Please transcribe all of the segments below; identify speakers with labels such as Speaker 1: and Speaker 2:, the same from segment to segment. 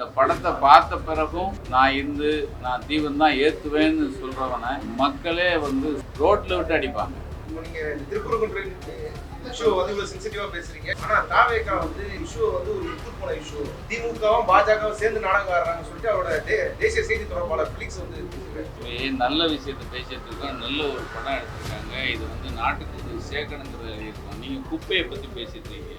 Speaker 1: இந்த படத்தை பார்த்த பிறகும் நான் தீவன் தான் ஏற்றுவேன்னு சொல்கிறவனை மக்களே வந்து ரோட்டில் விட்டு அடிப்பாங்க.
Speaker 2: நீங்க திருப்பூர் இஷ்யூ வந்து இவ்வளவு சென்சிட்டிவா பேசுறீங்க. ஆனா தாவேகா வந்து இஷ்யூ வந்து ஒரு இட்டு போன இஷ்யூ. திமுகவும் பாஜகவும் சேர்ந்து நாடகம் ஆடுறாங்கன்னு சொல்லிட்டு அவரோட தேசிய செய்தி தொடர்பாளர் பிளிக்ஸ் வந்து
Speaker 1: நல்ல விஷயத்தை பேசிட்டு இருக்கோம். நல்ல ஒரு படம் எடுத்திருக்காங்க. இது வந்து நாட்டுக்கு சேர்க்கணுங்கிறது இருக்கும். நீங்க குப்பையை பத்தி பேசிட்டு இருக்கீங்க.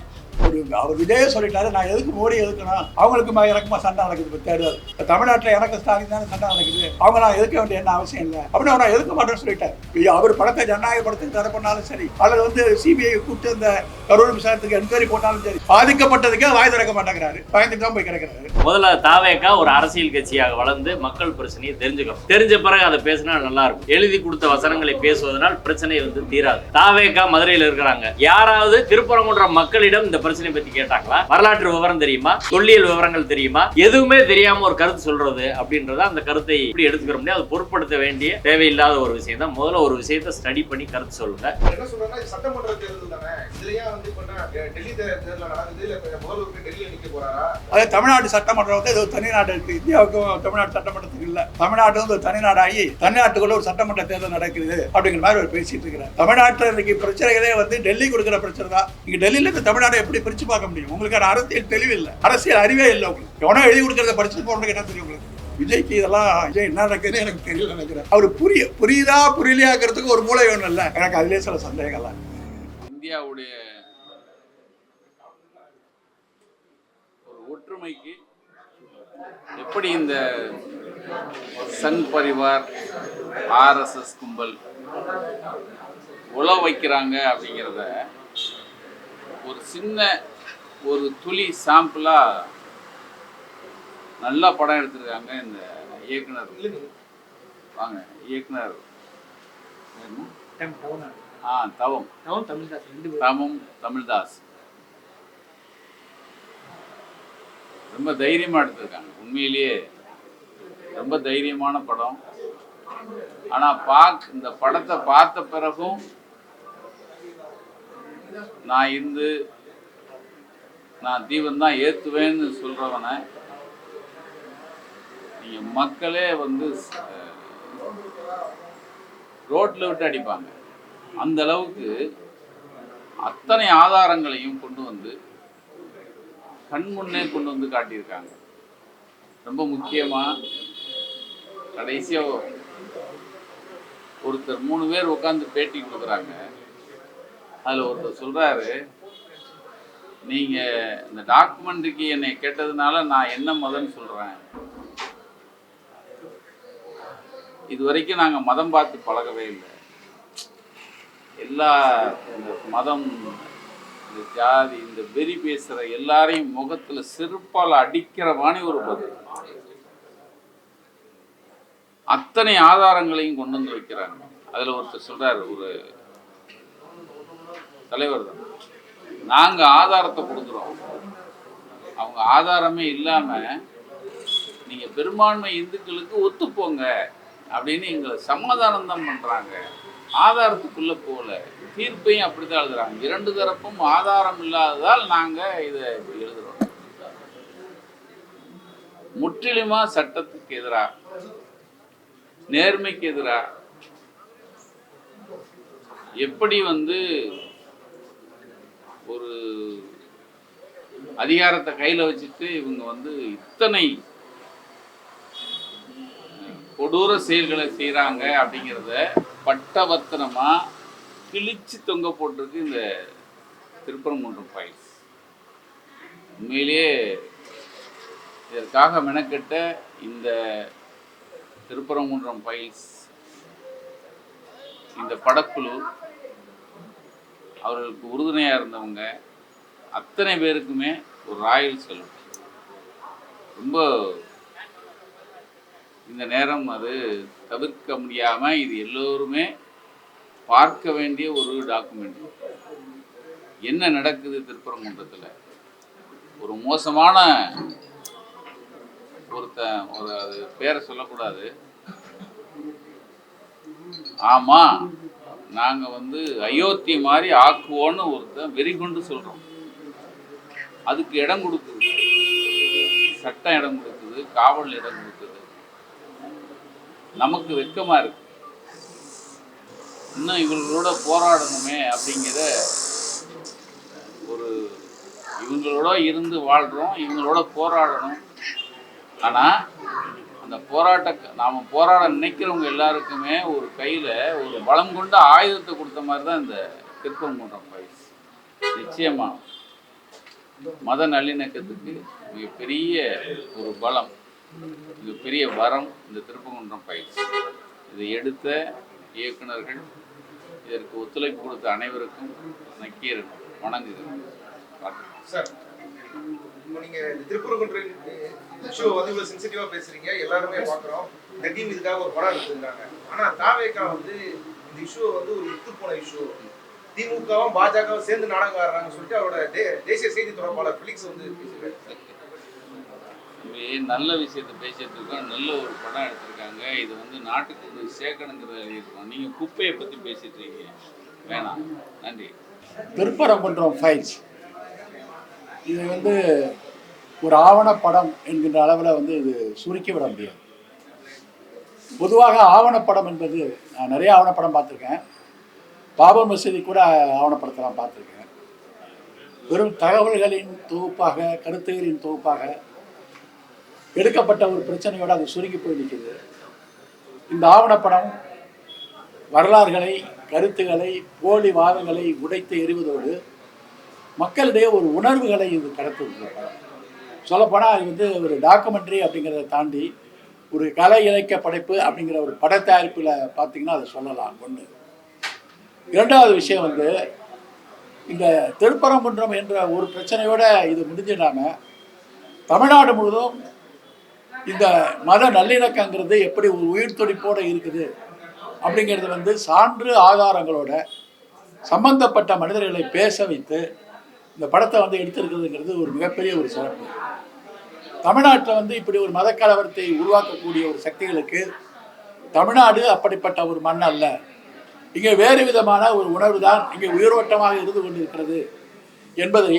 Speaker 3: அவர் விஜய சொல்லிட்டாரு, நான் எதுக்கு மோடி எதுக்கணும், அவங்களுக்கு எனக்குமா சண்டை நடக்குது தேர்தல். தமிழ்நாட்டில் எனக்கு ஸ்டாலின் தானே சண்டை நடக்குது, அவங்க நான் எதுக்க வேண்டிய என்ன அவசியம் இல்லை அப்படின்னு நான் எதுக்க மாட்டேன்னு சொல்லிட்டேன். அவர் படத்தை ஜனநாயக படத்துக்கு தடை பண்ணாலும் சரி, அல்லது வந்து சிபிஐ கூப்பிட்டு அந்த கரூர் விசாரத்துக்கு என்கொயரி போட்டாலும் சரி, பாதிக்கப்பட்டதுக்கே வாய் திறக்க மாட்டேங்கிறாரு, பயந்துட்டு தான் போய் கிடக்கிறாரு.
Speaker 4: முதல்ல தாவேகா ஒரு அரசியல் கட்சியாக வளர்ந்து மக்கள் பிரச்சனையை தெரிஞ்சுக்கணும். தெரிஞ்ச பிறகு அதை பேசினா நல்லா இருக்கும். எழுதி கொடுத்த வசனங்களை பேசுவதனால் பிரச்சனை வந்து தீராது. தாவேகா மதுரையில் இருக்கிறாங்க. யாராவது திருப்பரங்குன்றம் மக்களிடம் இந்த பிரச்சனை பத்தி கேட்டாங்களா? வரலாற்று விவரம் தெரியுமா? தொல்லியல் விவரங்கள் தெரியுமா? எதுவுமே தெரியாம ஒரு கருத்து சொல்றது அப்படின்றத அந்த கருத்தை இப்படி எடுத்துக்கிற முடியாது. அது பொருட்படுத்த வேண்டிய தேவையில்லாத ஒரு விஷயம் தான். முதல்ல ஒரு விஷயத்தை ஸ்டடி பண்ணி கருத்து சொல்லுங்க.
Speaker 2: என்ன சொல்றாங்க, சட்டமன்ற தேர்தல் தானே, இதுலயே வந்து டெல்லி தேர்தல் நடக்குது, இல்ல முதல்வருக்கு டெல்லியில நிக்க போறாரா?
Speaker 3: அது தமிழ்நாடு சட்டமன்றம் வந்து ஏதோ தனிநாடு இருக்கு. இந்தியாவுக்கும் தமிழ்நாடு சட்டமன்றத்துக்கு இல்ல, தமிழ்நாடு வந்து ஒரு தனிநாடாகி தமிழ்நாட்டுக்குள்ள ஒரு சட்டமன்ற தேர்தல் நடக்குது அப்படிங்கிற மாதிரி அவர் பேசிட்டு இருக்கிறார். தமிழ்நாட்டில் இன்னைக்கு பிரச்சனைகளே வந்து டெல்லி கொடுக்குற பிரச்சனை தான். நீங்க டெல்லியில இருந்து தமிழ்நாடு எப்படி பிரிச்சு பார்க்க முடியும்? உங்களுக்கான அரசியல் தெளிவு இல்லை, அரசியல் அறிவே இல்லை. உங்களுக்கு எவனோ எழுதி கொடுக்கறத படிச்சு போறதுக்கு என்ன தெரியும் உங்களுக்கு? விஜய்க்கு இதெல்லாம் விஜய் என்ன நடக்குதுன்னு எனக்கு தெரியல நினைக்கிறேன். அவர் புரியுதா புரியலையாங்கிறதுக்கு ஒரு மூளை வேணும் இல்லை. எனக்கு அதுலேயே சில சந்தேகம்லாம்.
Speaker 1: இந்தியாவுடைய ஒரு ஒற்றுமைக்கு எப்படி இந்த சங் பரிவார் ஆர்எஸ்எஸ் கும்பல் உழ வைக்கிறாங்க அப்படிங்கிறத ஒரு சின்ன ஒரு துளி சாம்பிளா நல்லா படம் எடுத்திருக்காங்க இந்த இயக்குனர். வாங்க, இயக்குனர் தவம் தமிழ்தாஸ் ரொம்ப தைரியமா எடுத்திருக்காங்க. உண்மையிலேயே ரொம்ப தைரியமான படம். ஆனா இந்த படத்தை பார்த்த பிறகும் நான் தீவன் தான் ஏற்றுவேன்னு சொல்கிறவனை நீங்கள் மக்களே வந்து ரோட்டில் விட்டு அடிப்பாங்க. அந்த அளவுக்கு அத்தனை ஆதாரங்களையும் கொண்டு வந்து கண்முன்னே கொண்டு வந்து காட்டியிருக்காங்க. ரொம்ப முக்கியமாக கடைசியாக ஒருத்தர் 3 பேர் உட்காந்து பேட்டி கொடுக்குறாங்க. அதில் ஒருத்தர் சொல்கிறாரு, நீங்கள் இந்த டாக்குமெண்ட்ரிக்கு என்னை கேட்டதுனால நான் என்ன மதம்னு சொல்கிறேன். இது வரைக்கும் நாங்கள் மதம் பார்த்து பழகவே இல்லை. எல்லா இந்த மதம், இந்த ஜாதி, இந்த வெறி பேசுகிற எல்லாரையும் முகத்தில் செருப்பால் அடிக்கிற மாதிரி ஒரு பதில். அத்தனை ஆதாரங்களையும் கொண்டு வந்து வைக்கிறாங்க. அதில் ஒருத்தர் சொல்கிறார், ஒரு தலைவர் தான், நாங்கள் ஆதாரத்தை கொடுக்குறோம், அவங்க ஆதாரமே இல்லாமல் நீங்கள் பெரும்பான்மை இந்துக்களுக்கு ஒத்துப்போங்க அப்படின்னு எங்களை சமாதானம் தான் பண்ணுறாங்க. ஆதாரத்துக்குள்ளே போகல. தீர்ப்பையும் அப்படி தான் எழுதுறாங்க. 2 தரப்பும் ஆதாரம் இல்லாததால் நாங்கள் இதை இப்படி எழுதுகிறோம். முற்றிலுமாக சட்டத்துக்கு எதிராக, நேர்மைக்கு எதிராக, எப்படி வந்து ஒரு அதிகாரத்தை கையில் வச்சுட்டு இவங்க வந்து இத்தனை கொடூர செயல்களை செய்கிறாங்க அப்படிங்கிறத பட்டவர்த்தனமாக கிழிச்சு தொங்க போட்டிருக்கு இந்த திருப்பரங்குன்றம் ஃபைல்ஸ். உண்மையிலேயே இதற்காக மெனக்கெட்ட இந்த திருப்பரங்குன்றம் ஃபைல்ஸ், இந்த படக்குழு, அவர்களுக்கு உறுதுணையாக இருந்தவங்க அத்தனை பேருக்குமே ஒரு ராயல் சல்யூட். ரொம்ப இந்த நேரம் அது தவிர்க்க முடியாமல் இது எல்லோருமே பார்க்க வேண்டிய ஒரு டாக்குமெண்ட். என்ன நடக்குது திருப்பரங்குன்றத்தில்? ஒரு மோசமான அது பேரை சொல்லக்கூடாது. ஆமாம், நாங்கள் வந்து அயோத்தி மாதிரி ஆக்குவோன்னு ஒருத்தன் வெறி கொண்டு சொல்கிறோம். அதுக்கு இடம் கொடுக்குது சட்டம் இடம் கொடுக்குது, காவல் இடம் கொடுக்குது. நமக்கு வெட்கமா இருக்கு. இன்னும் இவர்களோட போராடணுமே அப்படிங்கிற ஒரு, இவங்களோட இருந்து வாழ்கிறோம், இவங்களோட போராடணும். ஆனால் அந்த நாம் போராட நினைக்கிறவங்க எல்லாருக்குமே ஒரு கையில் ஒரு பலம் கொண்ட ஆயுதத்தை கொடுத்த மாதிரி தான் இந்த திருப்பரங்குன்றம் ஃபைல்ஸ். நிச்சயமாக மத நல்லிணக்கத்துக்கு மிகப்பெரிய ஒரு பலம், மிகப்பெரிய வரம் இந்த திருப்பரங்குன்றம் ஃபைல்ஸ். இதை எடுத்த இயக்குநர்கள், இதற்கு ஒத்துழைப்பு கொடுத்த அனைவருக்கும் நக்கீரன் வணங்குகிறேன்.
Speaker 2: சார், இப்போ நீங்கள் இந்த திருப்பரங்குன்றம் ஷோ வந்து இவ்வளோ சென்சிட்டிவாக பேசுகிறீங்க, எல்லாருமே பார்க்குறோம். இந்த டீம் இதுக்காக ஒரு படம் எடுத்துருக்காங்க. ஆனால் தாவேக்கா வந்து இந்த இஷ்யூவை வந்து ஒரு இத்து போன இஷ்யூ, திமுகவும் பாஜகவும் சேர்ந்து நாடகம் ஆடுறாங்கன்னு சொல்லிட்டு அவரோட தேசிய செய்தி தொடர்பாளர் பிலிக்ஸ் வந்து பேசுகிறாரு.
Speaker 1: நல்ல விஷயத்தை பேசிட்டு இருக்கோம். நல்ல ஒரு படம் எடுத்திருக்காங்க. இது வந்து நாட்டுக்கு சேர்க்கணுங்கிறத எழுதியிருக்கோம். நீங்கள் குப்பையை பற்றி பேசிட்டு இருக்கீங்க, வேணாம். நன்றி.
Speaker 3: திருப்பரங்குன்றம் ஃபைல்ஸ் இது வந்து ஒரு ஆவணப்படம் என்கின்ற அளவில் வந்து இது சுருக்கி விட முடியாது. பொதுவாக ஆவணப்படம் என்பது, நான் நிறைய ஆவணப்படம் பார்த்துருக்கேன். பாபர் மசூதி கூட ஆவணப்படத்தெல்லாம் பார்த்துருக்கேன். வெறும் தகவல்களின் தொகுப்பாக, கருத்துகளின் தொகுப்பாக எடுக்கப்பட்ட ஒரு பிரச்சனையோடு அது சுருங்கி போய் நிற்குது. இந்த ஆவணப்படம் வரலாறுகளை, கருத்துக்களை, போலி வாதங்களை உடைத்து எறிவதோடு மக்களிடையே ஒரு உணர்வுகளை இது கடத்துது. சொல்லப்போனால் அது வந்து ஒரு டாக்குமெண்ட்ரி அப்படிங்கிறத தாண்டி ஒரு கலை இலக்கிய படைப்பு அப்படிங்கிற ஒரு பட தயாரிப்பில் பார்த்தீங்கன்னா அதை சொல்லலாம். ஒன்று. இரண்டாவது விஷயம் வந்து இந்த திருப்பரங்குன்றம் என்ற ஒரு பிரச்சனையோடு இது முடிஞ்சிடாமல் தமிழ்நாடு முழுவதும் இந்த மத நல்லிணக்கங்கிறது எப்படி ஒரு உயிர் துடிப்போடு இருக்குது அப்படிங்கிறது வந்து சான்று ஆதாரங்களோட சம்பந்தப்பட்ட மனிதர்களை பேச வைத்து இந்த படத்தை வந்து எடுத்திருக்கிறதுங்கிறது ஒரு மிகப்பெரிய ஒரு சிறப்பு. தமிழ்நாட்டில் வந்து இப்படி ஒரு மத கலவரத்தை உருவாக்கக்கூடிய ஒரு சக்திகளுக்கு தமிழ்நாடு அப்படிப்பட்ட ஒரு மண் அல்ல. இங்கே வேறு விதமான ஒரு உணர்வு தான் இங்கே உயிரோட்டமாக இருந்து கொண்டிருக்கிறது என்பதை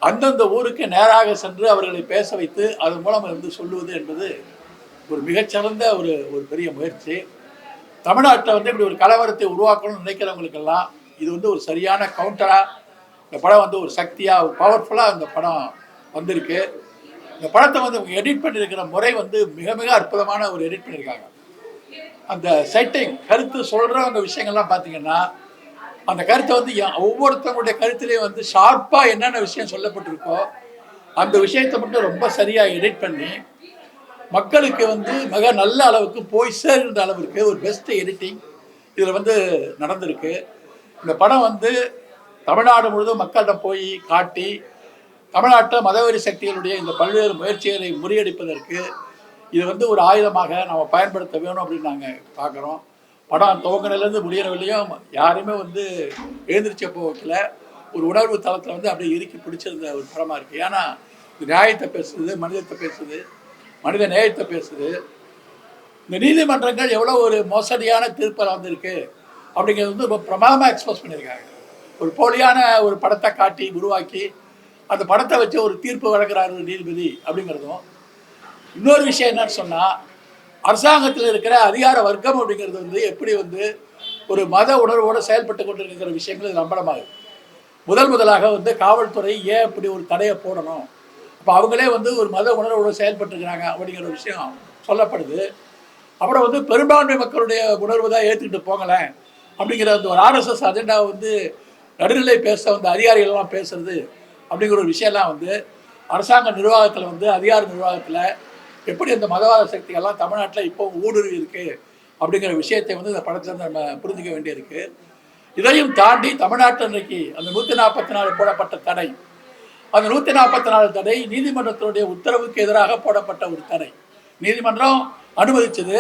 Speaker 3: அந்தந்த ஊருக்கு நேராக சென்று அவர்களை பேச வைத்து அதன் மூலம் இருந்து சொல்லுவது என்பது ஒரு மிகச்சிறந்த ஒரு பெரிய முயற்சி. தமிழ்நாட்டில் வந்து இப்படி ஒரு கலவரத்தை உருவாக்கணும்னு நினைக்கிறவங்களுக்கெல்லாம் இது வந்து ஒரு சரியான கவுண்டராக இந்த படம் வந்து ஒரு சக்தியாக, ஒரு பவர்ஃபுல்லாக இந்த படம் வந்திருக்கு. இந்த படத்தை வந்து எடிட் பண்ணியிருக்கிற முறை வந்து மிக மிக அற்புதமான ஒரு எடிட் பண்ணியிருக்காங்க. அந்த செட்டிங், கருத்து சொல்கிறவங்க விஷயங்கள்லாம் பார்த்தீங்கன்னா அந்த கருத்தை வந்து ஒவ்வொருத்தவங்களுடைய கருத்துலேயும் வந்து ஷார்ப்பாக என்னென்ன விஷயம் சொல்லப்பட்டிருக்கோ அந்த விஷயத்தை மட்டும் ரொம்ப சரியாக எடிட் பண்ணி மக்களுக்கு வந்து மிக நல்ல அளவுக்கு போய் சேர்கின்ற அளவுக்கு ஒரு பெஸ்ட் எடிட்டிங் இதில் வந்து நடந்திருக்கு. இந்த படம் வந்து தமிழ்நாடு முழுவதும் மக்கள்கிட்ட போய் காட்டி தமிழ்நாட்டில் மதவெறி சக்திகளுடைய இந்த பல்வேறு முயற்சிகளை முறியடிப்பதற்கு இது வந்து ஒரு ஆயுதமாக நம்ம பயன்படுத்த வேணும் அப்படின்னு நாங்கள் பார்க்குறோம். படம் துவங்கினிலேருந்து முடியறவில்லையும் யாருமே வந்து எழுந்திரிச்ச போக்கில் ஒரு உணர்வு தளத்தில் வந்து அப்படியே இறுக்கி பிடிச்சிருந்த ஒரு படமாக இருக்குது. ஏன்னா இது நியாயத்தை பேசுது, மனிதத்தை பேசுது, மனித நேயத்தை பேசுது. இந்த நீதிமன்றங்கள் எவ்வளோ ஒரு மோசடியான தீர்ப்பில் வந்திருக்கு அப்படிங்கிறது வந்து ரொம்ப பிரமாதமாக எக்ஸ்போஸ் பண்ணியிருக்காங்க. ஒரு போலியான ஒரு படத்தை காட்டி உருவாக்கி அந்த படத்தை வச்சு ஒரு தீர்ப்பு வழங்குறாரு நீதிபதி அப்படிங்கிறதும். இன்னொரு விஷயம் என்னன்னு சொன்னால், அரசாங்கத்தில் இருக்கிற அதிகார வர்க்கம் அப்படிங்கிறது வந்து எப்படி வந்து ஒரு மத உணர்வோடு செயல்பட்டு கொண்டிருக்கிற விஷயங்கள் நம்பளமாகுது. முதலாக வந்து காவல்துறை ஏன் இப்படி ஒரு தடையை போடணும், அப்போ அவங்களே வந்து ஒரு மத உணர்வோடு செயல்பட்டுருக்கிறாங்க அப்படிங்கிற விஷயம் சொல்லப்படுது. அப்புறம் வந்து பெரும்பான்மை மக்களுடைய உணர்வு தான் ஏற்றுக்கிட்டு போங்களேன் அப்படிங்கிற அந்த ஒரு RSS அஜெண்டாவை வந்து நடுநிலை பேச வந்து அதிகாரிகள்லாம் பேசுறது அப்படிங்கிற ஒரு விஷயம்லாம் வந்து அரசாங்க நிர்வாகத்தில் வந்து அதிகார நிர்வாகத்தில் எப்படி அந்த மதவாத சக்திகள்லாம் தமிழ்நாட்டில் இப்போ ஊடுருவி இருக்குது அப்படிங்கிற விஷயத்தை வந்து இந்த படத்தில் நம்ம புரிஞ்சிக்க வேண்டியிருக்கு. இதையும் தாண்டி தமிழ்நாட்டில் இன்றைக்கி அந்த 144 போடப்பட்ட தடை, அந்த 144 தடை நீதிமன்றத்தினுடைய உத்தரவுக்கு எதிராக போடப்பட்ட ஒரு தடை. நீதிமன்றம் அனுமதித்தது,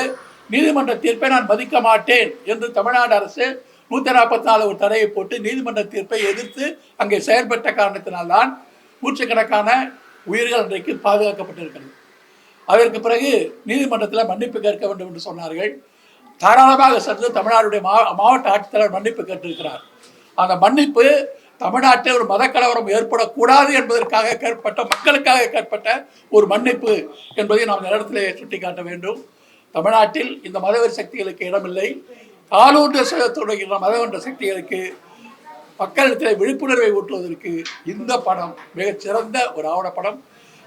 Speaker 3: நீதிமன்ற தீர்ப்பை நான் மதிக்க மாட்டேன் என்று தமிழ்நாடு அரசு 144 ஒரு தடையை போட்டு நீதிமன்ற தீர்ப்பை எதிர்த்து அங்கே செயல்பட்ட காரணத்தினால்தான் நூற்றுக்கணக்கான உயிர்கள் இன்றைக்கு பாதுகாக்கப்பட்டிருக்கிறது. அதற்கு பிறகு நீதிமன்றத்தில் மன்னிப்பு கேட்க வேண்டும் என்று சொன்னார்கள். தாராளமாக சென்று தமிழ்நாடுடைய மாவட்ட ஆட்சித்தலைவர் மன்னிப்பு கேட்டிருக்கிறார். அந்த மன்னிப்பு தமிழ்நாட்டில் ஒரு மத கலவரம் ஏற்படக்கூடாது என்பதற்காக கேட்பட்ட, மக்களுக்காக கேட்பட்ட ஒரு மன்னிப்பு என்பதை நாம் இந்த இடத்திலே சுட்டிக்காட்ட வேண்டும். தமிழ்நாட்டில் இந்த மதவெறி சக்திகளுக்கு இடமில்லை. காலூன்ற தொடங்குகிற மதவென்ற சக்திகளுக்கு மக்களிடத்தில் விழிப்புணர்வை ஊட்டுவதற்கு இந்த படம் மிகச்சிறந்த ஒரு ஆவணப்படம்.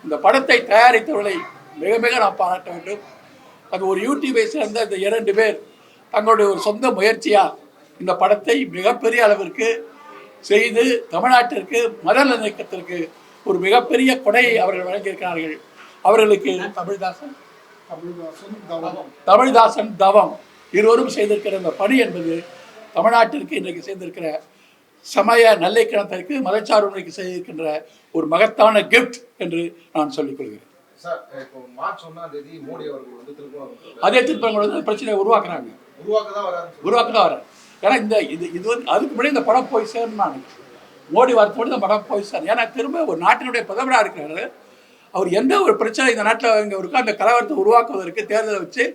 Speaker 3: இந்த படத்தை தயாரித்தவர்களை மிக மிக நாம் பாராட்ட வேண்டும். அது ஒரு யூடியூபை சேர்ந்த இந்த 2 பேர் தங்களுடைய ஒரு சொந்த முயற்சியால் இந்த படத்தை மிகப்பெரிய அளவிற்கு செய்து தமிழ்நாட்டிற்கு மத நல்லிணக்கத்திற்கு ஒரு மிகப்பெரிய கொடையை அவர்கள் வழங்கியிருக்கிறார்கள். அவர்களுக்கு தமிழ்தாசன் தவம் இருவரும் செய்திருக்கிற இந்த பணி என்பது தமிழ்நாட்டிற்கு இன்றைக்கு செய்திருக்கிற சமய நல்லிணக்கத்திற்கு மதச்சார்பிற்கு செய்திருக்கின்ற ஒரு மகத்தான கிஃப்ட் என்று நான் சொல்லிக் கொள்கிறேன்.
Speaker 2: சார், இப்போ மார்ச் 1ஆம் தேதி மோடி அவர்கள் வந்து
Speaker 3: அதே திருப்பரங்குன்றம் பிரச்சனையை உருவாக்குறாங்க, உருவாக்க தான் வராது. ஏன்னா இது வந்து அதுக்கு முன்னாடி இந்த படம் போய் சேரணும். மோடி வரத்தோடு இந்த படம் போய் சேரணும். ஏன்னா திரும்ப ஒரு நாட்டினுடைய பிரதமராக இருக்கிறாரு. அவர் எந்த ஒரு பிரச்சனை இந்த நாட்டில் இங்கே இருக்கோ அந்த கலவரத்தை உருவாக்குவதற்கு தேர்தலை வச்சு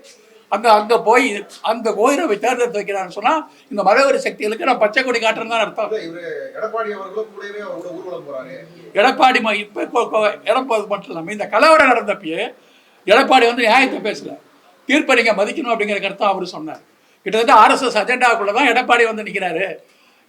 Speaker 3: அங்கே போய் அந்த கோயிலை தேர்தல் வைக்கிறான்னு சொன்னால் இந்த மதவெறி சக்திகளுக்கு நான் பச்சை கொடி காட்டுறேன் தான் அர்த்தம். எடப்பாடி இப்போ எடப்பாடி மட்டும் இல்லாமல் இந்த கலவரம் நடந்தப்பயே எடப்பாடி வந்து நியாயத்தை பேசல, தீர்ப்பை நீங்கள் மதிக்கணும் அப்படிங்கிற கருத்தை அவர் சொன்னார். கிட்டத்தட்ட RSS அஜெண்டாவுக்குள்ள தான் எடப்பாடி வந்து நிற்கிறாரு.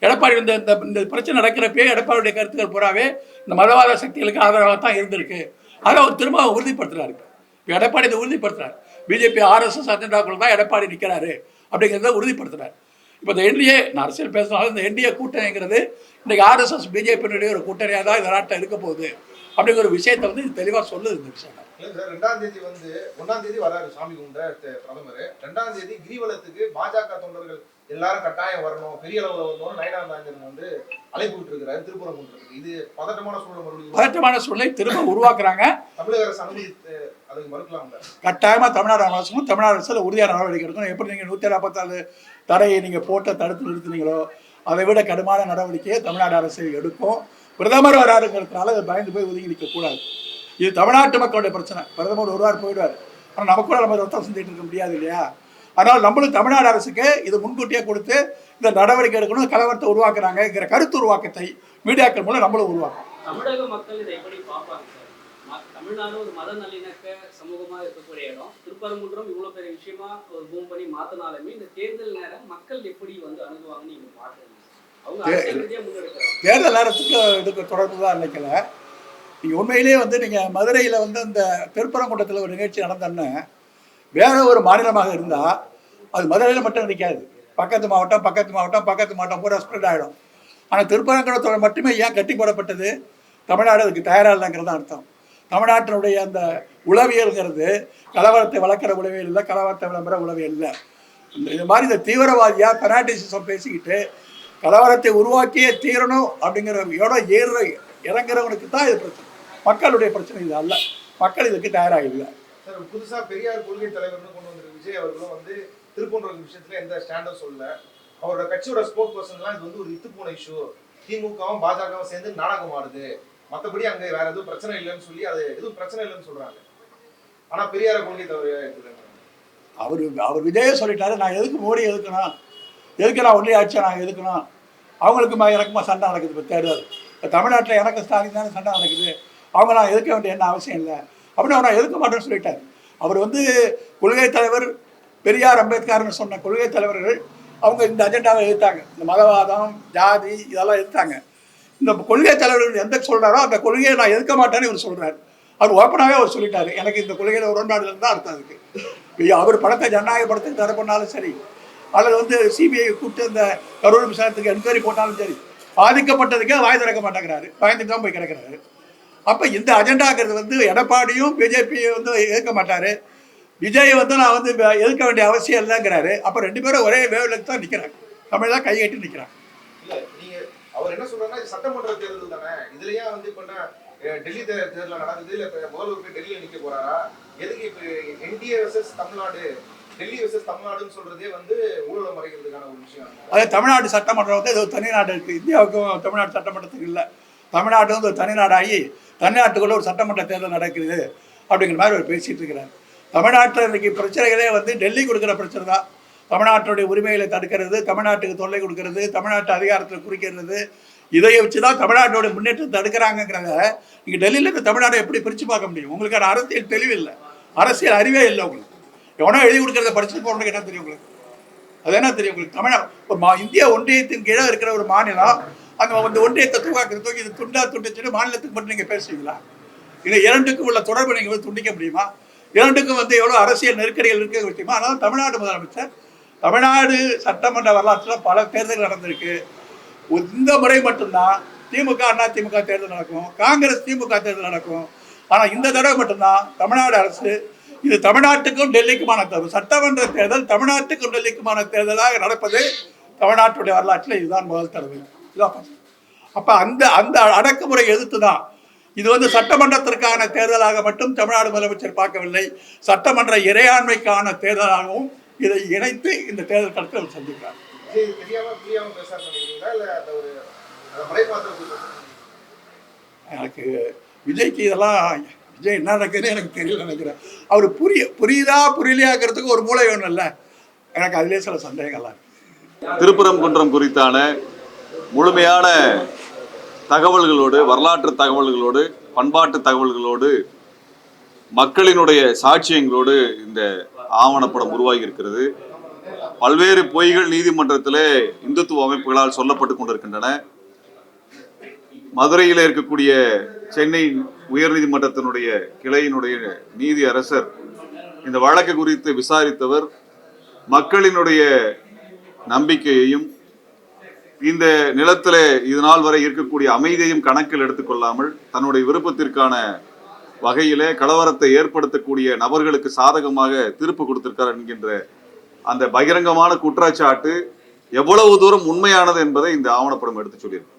Speaker 3: எடப்பாடி வந்து இந்த பிரச்சனை நடக்கிறப்பயே எடப்பாடியுடைய கருத்துக்கள் பூராவே இந்த மதவாத சக்திகளுக்கு ஆதரவாக தான் இருந்திருக்கு. அதை அவர் திரும்ப உறுதிப்படுத்துறாரு. இப்போ எடப்பாடி இதை உறுதிப்படுத்துறாரு. பிஜேபி RSS அஜெண்டாக்குள்ள தான் எடப்பாடி நிற்கிறாரு அப்படிங்கிறத உறுதிப்படுத்துறாரு. இப்போ இந்த என்டிஏ, நான் அரசியல் பேசினாலும் இந்த என்டிஏ கூட்டணிங்கிறது இன்றைக்கு RSS பிஜேபியினுடைய ஒரு கூட்டணியாக தான் இந்த நாட்டில் இருக்க போகுது அப்படிங்கிற ஒரு விஷயத்தை வந்து இது தெளிவாக சொல்லுது. இந்த விஷயம்
Speaker 2: 2ஆம் தேதி வந்து 1ஆம் தேதி வராரு சாமி கும்பிட பிரதமர். 2ஆம் தேதி கிரிவலத்துக்கு பாஜக தொண்டர்கள் எல்லாரும் கட்டாயம் வரணும், பெரிய அளவில் வரணும்னு நயனார் வந்து அழைப்பு விட்டு இருக்கிறாரு திருப்பரங்குன்றத்துக்கு. இது பதட்டமான
Speaker 3: சூழ்நிலை திரும்ப உருவாக்குறாங்க.
Speaker 2: தமிழக அரசு அனுமதி அதுக்கு மறுக்கலாம்.
Speaker 3: கட்டாயமாக தமிழ்நாடு அரசும் தமிழ்நாடு அரசில் உறுதியான நடவடிக்கை எடுக்கணும். எப்படி நீங்கள் 144 தடையை நீங்கள் போட்ட தடுத்து நிறுத்தினீங்களோ அதை விட கடுமையான நடவடிக்கையை தமிழ்நாடு அரசு எடுக்கும். பிரதமர் வராருங்கிறதுனால அதை பயந்து போய் ஒதுங்கி நிற்கக்கூடாது. இது தமிழ்நாட்டு மக்களுடைய பிரச்சனை. பிரதமர் வருவார் போயிடுவார், ஆனால் நமக்குள்ள நம்ம ரத்தம் செஞ்சுட்டு இருக்க முடியாது இல்லையா? அதனால் நம்மளும் தமிழ்நாடு அரசுக்கு இது முன்கூட்டியே கொடுத்து இந்த நடவடிக்கை எடுக்கணும். கலவரத்தை உருவாக்குறாங்கிற கருத்து உருவாக்கத்தை மீடியாக்கள் மூலம் நம்மளும் உருவாக்கும்.
Speaker 5: தமிழக மக்கள் இதை எப்படி பார்ப்பாங்க சார்? தமிழ்நாடு ஒரு மத நல்லிணக்க சமூகமாக இருக்கக்கூடிய இடம். திருப்பரங்குன்றம் இவ்வளோ பெரிய விஷயமா ஒரு பூம் பண்ணி மாத்தினாலுமே இந்த தேர்தல் நேரம் மக்கள் எப்படி வந்து அணுகுவாங்கன்னு நீங்க பார்க்குறீங்க? அவங்க
Speaker 3: தேர்தல் நேரத்துக்கு இதுக்கு தொடர்பு தான் நினைக்கல. நீங்கள் உண்மையிலேயே வந்து நீங்கள் மதுரையில் வந்து அந்த திருப்பரங்குன்றத்தில் ஒரு நிகழ்ச்சி நடந்தோன்னு வேற ஒரு மாநிலமாக இருந்தால் அது மதுரையில் மட்டும் நிற்காது, பக்கத்து மாவட்டம் பூரா ஸ்ப்ரெட் ஆகிடும். ஆனால் திருப்பரங்குன்றத்தோட மட்டுமே ஏன் கட்டி போடப்பட்டது? தமிழ்நாடு அதுக்கு தயாராக இல்லைங்கிறது அர்த்தம். தமிழ்நாட்டினுடைய அந்த உளவியல்ங்கிறது கலவரத்தை வளர்க்குற உளவியல் இல்லை, கலவரத்தை விளம்பர உளவியல் இல்லை. இது மாதிரி இந்த தீவிரவாதியாக பெனாட்டிசிசம் பேசிக்கிட்டு கலவரத்தை உருவாக்கியே தீரணும் அப்படிங்கிற இறங்குறவனுக்கு தான் இது பிரச்சனை. மக்களுடைய பிரச்சனை இது அல்ல. மக்கள் இதுக்கு தயாராக இல்லை.
Speaker 2: சார், புதுசாக பெரியார் கொள்கை தலைவர்னு கொண்டு வந்திருக்க விஜய் அவர்களும் வந்து திருப்பூர் விஷயத்துல எந்த ஸ்டாண்டும் சொல்லல. அவரோட கட்சியோட ஸ்போக் பர்சன்லாம் இது வந்து ஒரு இத்து போன இஷ்யூ, திமுகவும் பாஜகவும் சேர்ந்து நாடகம் ஆடுது, மற்றபடி அங்கே வேற எதுவும் பிரச்சனை இல்லைன்னு சொல்லி அது எதுவும் பிரச்சனை இல்லைன்னு சொல்றாங்க. ஆனா பெரியார கொள்கை தவிர
Speaker 3: அவர் விஜய சொல்லிட்டாரு, நான் எதுக்கு மோடி எதுக்கணும், எதுக்கு நான் ஒன்றிய ஆட்சியை நான் எதுக்கணும், அவங்களுக்குமா எனக்குமா சண்டை நடக்குது. இப்போ தேர்தல் தமிழ்நாட்டில் எனக்கு ஸ்டாலின் தானே சண்டை நடக்குது, அவங்க நான் எதுக்க வேண்டிய என்ன அவசியம் இல்லை அப்படின்னு அவர் நான் எதுக்க மாட்டேன்னு சொல்லிட்டார். அவர் வந்து கொள்கை தலைவர் பெரியார் அம்பேத்கர்னு சொன்ன கொள்கை தலைவர்கள் அவங்க இந்த அஜெண்டாவை எதிர்த்தாங்க. இந்த மதவாதம் ஜாதி இதெல்லாம் எதிர்த்தாங்க. இந்த கொள்கை தலைவர்கள் எந்த சொல்கிறாரோ அந்த கொள்கையை நான் எதிர்க்க மாட்டேன்னு இவர் சொல்கிறார். அவர் ஓப்பனாகவே அவர் சொல்லிட்டாரு, எனக்கு இந்த கொள்கையில் உடன்பாடுகள் தான் அர்த்தம் அதுக்கு. அவர் படத்தை ஜனநாயக படத்துக்கு தடை பண்ணாலும் சரி, அல்லது வந்து சிபிஐ கூப்பிட்டு அந்த கரூர் விசாரத்துக்கு என்கொயரி போட்டாலும் சரி, பாதிக்கப்பட்டதுக்கே வாய் திறக்க மாட்டேங்கிறாரு, பயந்துட்டு தான் போய் கிடக்கிறாரு. அப்போ இந்த அஜெண்டாங்கிறது வந்து எடப்பாடியும் பிஜேபியை வந்து எதிர்க்க மாட்டார், விஜய் வந்து நான் வந்து எதிர்க்க வேண்டிய அவசியம் இல்லைங்கிறாரு. அப்போ 2 பேரும் ஒரே வேவ்லெங்த் தான் நிற்கிறாங்க, தமிழ் தான் கைகட்டி நிற்கிறாங்க.
Speaker 2: இல்லை, நீங்கள் அவர் என்ன சொல்கிறாங்கன்னா இது சட்டமன்ற தேர்தல் தானே, இதுலையே வந்து இப்போ டெல்லி தேர்தலில் நடக்குது, இல்லை இப்போ முதல்வருக்கு டெல்லியில் நிற்க போகிறாரா, எதுக்கு இப்போ NDA versus Tamil Nadu, Delhi versus தமிழ்நாடுன்னு சொல்கிறதே வந்து ஊழலை மறைக்கிறதுக்கான ஒரு விஷயம்.
Speaker 3: அதே தமிழ்நாடு சட்டமன்றம் வந்து இது ஒரு தனி நாடு இருக்குது, இந்தியாவுக்கும் தமிழ்நாடு சட்டமன்றத்துக்கு இல்லை. தமிழ்நாடு வந்து ஒரு தனி நாடாகி தமிழ்நாட்டுக்குள்ள ஒரு சட்டமன்ற தேர்தல் நடக்குது அப்படிங்கிற மாதிரி அவர் பேசிகிட்டு இருக்கிறார். தமிழ்நாட்டில் இன்றைக்கி பிரச்சனைகளே வந்து டெல்லி கொடுக்குற பிரச்சனை தான். தமிழ்நாட்டுடைய உரிமைகளை தடுக்கிறது, தமிழ்நாட்டுக்கு தொல்லை கொடுக்கறது, தமிழ்நாட்டு அதிகாரத்தில் குறிக்கிறது, இதை வச்சுதான் தமிழ்நாட்டோட முன்னேற்றத்தை தடுக்கிறாங்கிறத நீங்க டெல்லியில இருந்து தமிழ்நாட்டை எப்படி பிரிச்சு பார்க்க முடியும்? உங்களுக்கான அரசியல் தெளிவு இல்லை, அரசியல் அறிவே இல்லை உங்களுக்கு. எவனோ எழுதி கொடுக்கறத படிச்சுட்டு போறதுக்கு என்ன தெரியும் உங்களுக்கு? அது என்ன தெரியும் உங்களுக்கு? இந்திய ஒன்றியத்தின் கீழே இருக்கிற ஒரு மாநிலம், அங்கே வந்து ஒன்றியத்தை தூக்கி இது துண்டுச்சுன்னு மாநிலத்துக்கு மட்டும் நீங்கள் பேசுவீங்களா? இல்லை இரண்டுக்கும் உள்ள தொடர்பு நீங்கள் வந்து துண்டிக்க முடியுமா? இரண்டுக்கும் வந்து எவ்வளோ அரசியல் நெருக்கடிகள் இருக்க முடியுமா? அதனால தமிழ்நாடு முதலமைச்சர், தமிழ்நாடு சட்டமன்ற வரலாற்றில் பல தேர்தல்கள் நடந்திருக்கு. இந்த முறை மட்டும்தான் திமுக அண்ணா திமுக தேர்தல் நடக்கும், காங்கிரஸ் திமுக தேர்தல் நடக்கும். ஆனால் இந்த தடவை மட்டும்தான் தமிழ்நாடு அரசு, இது தமிழ்நாட்டுக்கும் டெல்லிக்குமான தேர்தல், சட்டமன்ற தேர்தல் தமிழ்நாட்டுக்கும் டெல்லிக்குமான தேர்தலாக நடப்பது தமிழ்நாட்டுடைய வரலாற்றில் இதுதான் முதல் தடவை. இதான் அப்போ அந்த அந்த அடக்குமுறை எதிர்த்து தான் இது வந்து சட்டமன்றத்திற்கான தேர்தலாக மட்டும் தமிழ்நாடு முதலமைச்சர் பார்க்கவில்லை, சட்டமன்ற இறையாண்மைக்கான தேர்தலாகவும் இதை இணைத்து இந்த தேர்தல் களத்தில் அவர் சந்திக்கிறார். எனக்கு விஜய்க்கு இதெல்லாம் விஜய் என்ன நடக்குதுன்னு எனக்கு தெரியல நினைக்கிறேன். அவர் புரியலையாங்கிறதுக்கு ஒரு மூளை வேணும் இல்லை, எனக்கு அதிலே சில சந்தேகங்கள்லாம்.
Speaker 6: திருப்பரங்குன்றம் குறித்தான முழுமையான தகவல்களோடு, வரலாற்று தகவல்களோடு, பண்பாட்டு தகவல்களோடு, மக்களினுடைய சாட்சியங்களோடு இந்த ஆவணப்படம் உருவாகி இருக்கிறது. பல்வேறு பொய்கள் நீதிமன்றத்திலே இந்துத்துவ அமைப்புகளால் சொல்லப்பட்டு கொண்டிருக்கின்றன. மதுரையில் இருக்கக்கூடிய சென்னை உயர்நீதிமன்றத்தினுடைய கிளையினுடைய நீதி அரசர் இந்த வழக்கு குறித்து விசாரித்தவர் மக்களினுடைய நம்பிக்கையையும் இந்த நிலத்திலே இதனால் வரை இருக்கக்கூடிய அமைதியையும் கணக்கில் எடுத்துக்கொள்ளாமல் தன்னுடைய விருப்பத்திற்கான வகையிலே கலவரத்தை ஏற்படுத்தக்கூடிய நபர்களுக்கு சாதகமாக தீர்ப்பு கொடுத்திருக்கார் என்கின்ற அந்த பகிரங்கமான குற்றச்சாட்டு எவ்வளவு தூரம் உண்மையானது என்பதை இந்த ஆவணப்படம் எடுத்து சொல்லியிருக்கு.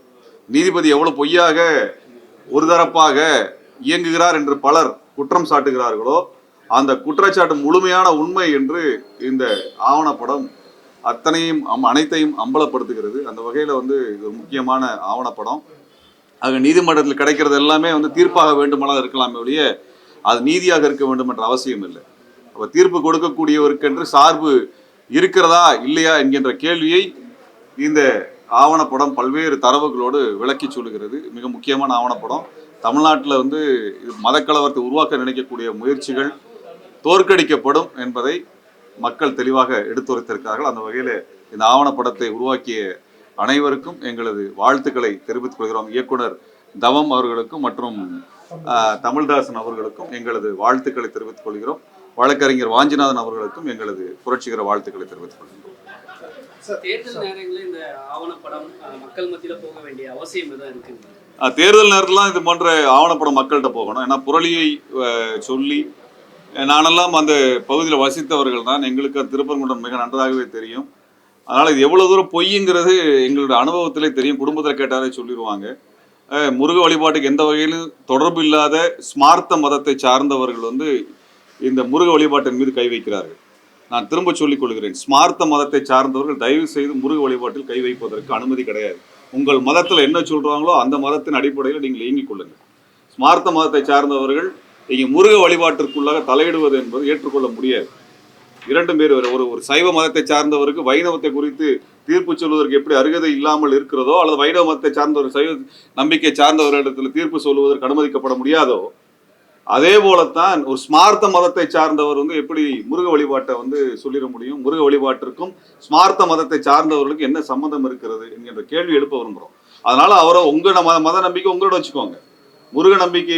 Speaker 6: நீதிபதி எவ்வளவு பொய்யாக ஒரு தரப்பாக இயங்குகிறார் என்று பலர் குற்றம் சாட்டுகிறார்களோ அந்த குற்றச்சாட்டு முழுமையான உண்மை என்று இந்த ஆவணப்படம் அனைத்தையும் அம்பலப்படுத்துகிறது. அந்த வகையில வந்து இது ஒரு முக்கியமான ஆவணப்படம். ஆக நீதிமன்றத்தில் கிடைக்கிறது எல்லாமே வந்து தீர்ப்பாக வேண்டுமானால் இருக்கலாமே ஒழிய அது நீதியாக இருக்க வேண்டும் என்ற அவசியம் இல்லை. அப்ப தீர்ப்பு கொடுக்கக்கூடியவருக்கென்று சார்பு இருக்கிறதா இல்லையா என்கின்ற கேள்வியை இந்த ஆவணப்படம் பல்வேறு தரவுகளோடு விளக்கி சொல்லுகிறது. மிக முக்கியமான ஆவணப்படம். தமிழ்நாட்டில் வந்து மதக்கலவரத்தை உருவாக்க நினைக்கக்கூடிய முயற்சிகள் தோற்கடிக்கப்படும் என்பதை மக்கள் தெளிவாக எடுத்துரைத்திருக்கிறார்கள். அந்த வகையில் இந்த ஆவணப்படத்தை உருவாக்கிய அனைவருக்கும் எங்களது வாழ்த்துக்களை தெரிவித்துக் கொள்கிறோம். இயக்குனர் தவம் அவர்களுக்கும் மற்றும் தமிழ்தாசன் அவர்களுக்கும் எங்களது வாழ்த்துக்களை தெரிவித்துக் கொள்கிறோம். வழக்கறிஞர் வாஞ்சிநாதன் அவர்களுக்கும் எங்களது புரட்சிகர வாழ்த்துக்களை தெரிவித்துக் கொள்கிறோம்.
Speaker 5: தேர்தல் நேரங்களில் இந்த ஆவணப்படம் மக்கள் மத்தியில் போக வேண்டிய அவசியம் தான் இருக்கு.
Speaker 6: தேர்தல் நேரத்துலாம் இது போன்ற ஆவணப்படம் மக்கள்கிட்ட போகணும். ஏன்னா புரளியை சொல்லி நானெல்லாம் அந்த பகுதியில் வசித்தவர்கள் தான், எங்களுக்கு திருப்பரங்குன்றம் மிக நன்றாகவே தெரியும். அதனால் இது எவ்வளோ தூரம் பொய்ங்கிறது எங்களுடைய அனுபவத்திலே தெரியும். குடும்பத்தில் கேட்டாலே சொல்லிடுவாங்க. முருக வழிபாட்டுக்கு எந்த வகையிலும் தொடர்பு இல்லாத ஸ்மார்த்த மதத்தை சார்ந்தவர்கள் வந்து இந்த முருக வழிபாட்டின் மீது கை வைக்கிறார்கள். நான் திரும்ப சொல்லிக் கொள்கிறேன், ஸ்மார்த்த மதத்தை சார்ந்தவர்கள் தயவு செய்து முருக வழிபாட்டில் கை வைப்பதற்கு அனுமதி கிடையாது. உங்கள் மதத்தில் என்ன சொல்கிறாங்களோ அந்த மதத்தின் அடிப்படையில் நீங்கள் இயங்கிக் கொள்ளுங்கள். ஸ்மார்த்த மதத்தை சார்ந்தவர்கள் இங்கே முருக வழிபாட்டிற்குள்ளாக தலையிடுவது என்பது ஏற்றுக்கொள்ள முடியாது. இரண்டும் பேர் ஒரு சைவ மதத்தை சார்ந்தவருக்கு வைணவத்தை குறித்து தீர்ப்பு சொல்வதற்கு எப்படி அருகதை இல்லாமல் இருக்கிறதோ, அல்லது வைணவ மதத்தை சார்ந்தவர் சைவ நம்பிக்கை சார்ந்தவர்களிடத்தில் தீர்ப்பு சொல்வதற்கு அனுமதிக்கப்பட முடியாதோ, அதே போலத்தான் ஒரு ஸ்மார்த்த மதத்தை சார்ந்தவர் வந்து எப்படி முருக வழிபாட்டை வந்து சொல்லிட முடியும்? முருக வழிபாட்டிற்கும் ஸ்மார்த்த மதத்தை சார்ந்தவர்களுக்கு என்ன சம்மந்தம் இருக்கிறது என்கின்ற கேள்வி எழுப்ப விரும்புகிறோம். அதனால அவரை உங்களோட மத நம்பிக்கை உங்களோட வச்சுக்கோங்க. முருக நம்பிக்கை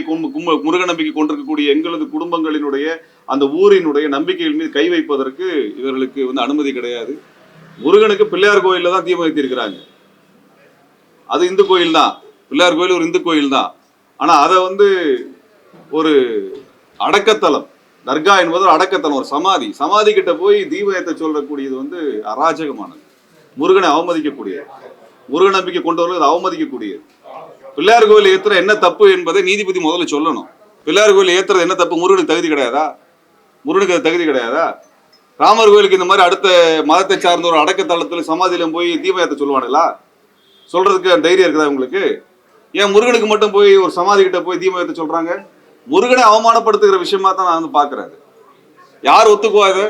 Speaker 6: கொண்டிருக்கக்கூடிய எங்களது குடும்பங்களினுடைய அந்த ஊரினுடைய நம்பிக்கைகள் மீது கை வைப்பதற்கு இவர்களுக்கு வந்து அனுமதி கிடையாது. முருகனுக்கு பிள்ளையார் கோயிலில் தான் தீபம் ஏற்றிருக்கிறாங்க. அது இந்து கோயில் தான், பிள்ளையார் கோயில் ஒரு இந்து கோயில் தான். ஆனால் அதை வந்து ஒரு அடக்கத்தலம், தர்கா என்பது ஒரு அடக்கத்தலம், ஒரு சமாதி கிட்ட போய் தீபம் ஏற்ற சொல்லக்கூடியது வந்து அராஜகமானது, முருகனை அவமதிக்கக்கூடியது, முருக நம்பிக்கை கொண்டவர்கள் அவமதிக்கக்கூடியது. பிள்ளையார் கோயில் ஏற்றுற என்ன தப்பு என்பதை நீதிபதி முதல்ல சொல்லணும். பிள்ளையார் கோயில் ஏற்றுறது என்ன தப்பு? முருகனுக்கு தகுதி கிடையாதா? முருகனுக்கு அது தகுதி கிடையாதா? ராமர் கோயிலுக்கு இந்த மாதிரி அடுத்த மதத்தை சார்ந்த ஒரு அடக்கத்தளத்தில் சமாதியிலும் போய் தீபம் ஏற்ற சொல்லுவானுங்களா? சொல்றதுக்கு தைரியம் இருக்குதா உங்களுக்கு? ஏன் முருகனுக்கு மட்டும் போய் ஒரு சமாதி கிட்ட போய் தீபம் ஏற்ற சொல்றாங்க? முருகனை அவமானப்படுத்துகிற விஷயமா தான் நான் வந்து பாக்குறேன். யார் ஒத்துக்குவா இதை?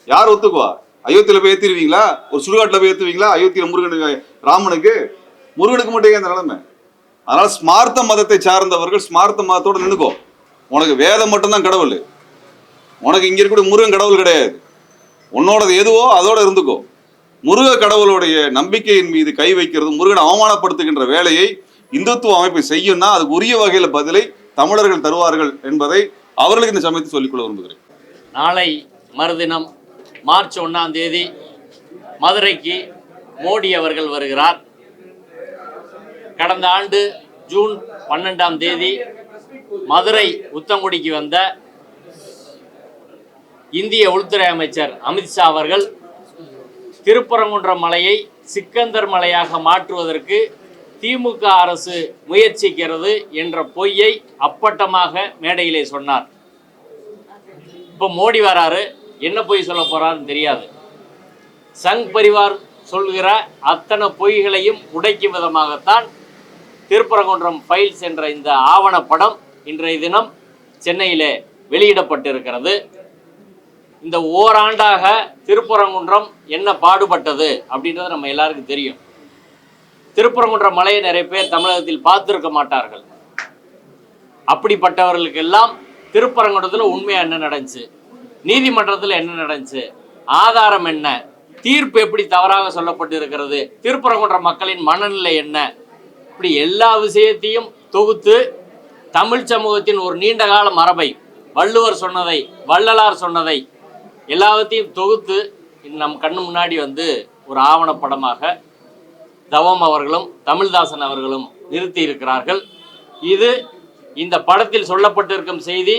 Speaker 6: யார் ஒத்துக்குவா? அயோத்தியில போய் ஏத்திருவீங்களா? ஒரு சுடுகாட்டில் போய் ஏத்துவீங்களா? அயோத்தியில முருகனுக்கு ராமனுக்கு முருகனுக்கு மட்டும் ஏன் இந்த நிலைமை? அதனால ஸ்மார்த்த மதத்தை சார்ந்தவர்கள் ஸ்மார்த்த மதத்தோடு நின்றுக்கோ. உனக்கு வேதம் மட்டும்தான் கடவுள். உனக்கு இங்க இருக்கக்கூடிய முருகன் கடவுள் கிடையாது. உன்னோடது எதுவோ அதோட இருந்துக்கோ. முருக கடவுளுடைய நம்பிக்கையின் மீது கை வைக்கிறது, முருகனை அவமானப்படுத்துகின்ற வேலையை இந்துத்துவ அமைப்பு செய்யும்னா அதுக்கு உரிய வகையில பதிலை தமிழர்கள் தருவார்கள் என்பதை அவர்களுக்கு இந்த சமயத்தை சொல்லிக்கொள்ள விரும்புகிறேன்.
Speaker 4: நாளை மறுதினம் மார்ச் 1ஆம் தேதி மதுரைக்கு மோடி அவர்கள் வருகிறார். கடந்த ஆண்டு ஜூன் 12ஆம் தேதி மதுரை உத்தங்குடிக்கு வந்த இந்திய உள்துறை அமைச்சர் அமித்ஷா அவர்கள் திருப்பரங்குன்றம் மலையை சிக்கந்தர் மலையாக மாற்றுவதற்கு திமுக அரசு முயற்சிக்கிறது என்ற பொய்யை அப்பட்டமாக மேடையிலே சொன்னார். இப்போ மோடி வராரு, என்ன பொய் சொல்ல போறாருன்னு தெரியாது. சங் பரிவார் சொல்கிற அத்தனை பொய்களையும் உடைக்கும் விதமாகத்தான் திருப்பரங்குன்றம் ஃபைல்ஸ் என்ற இந்த ஆவணப்படம் இன்றைய தினம் சென்னையிலே வெளியிடப்பட்டிருக்கிறது. இந்த ஓராண்டாக திருப்பரங்குன்றம் என்ன பாடுபட்டது அப்படின்றது நம்ம எல்லாருக்கும் தெரியும். திருப்பரங்குன்றம் மலையை நிறைய பேர் தமிழகத்தில் பார்த்துருக்க மாட்டார்கள். அப்படிப்பட்டவர்களுக்கெல்லாம் திருப்பரங்குன்றத்தில் உண்மையாக என்ன நடந்துச்சு, நீதிமன்றத்தில் என்ன நடந்துச்சு, ஆதாரம் என்ன, தீர்ப்பு எப்படி தவறாக சொல்லப்பட்டு இருக்கிறது, திருப்பரங்குன்ற மக்களின் மனநிலை என்ன, இப்படி எல்லா விஷயத்தையும் தொகுத்து தமிழ் சமூகத்தின் ஒரு நீண்ட கால மரபை, வள்ளுவர் சொன்னதை, வள்ளலார் சொன்னதை எல்லாத்தையும் தொகுத்து நம் கண்ணு முன்னாடி வந்து ஒரு ஆவணப்படமாக தவம் அவர்களும் தமிழ்தாசன் அவர்களும் நிறுத்தி இருக்கிறார்கள். இது இந்த படத்தில் சொல்லப்பட்டிருக்கும் செய்தி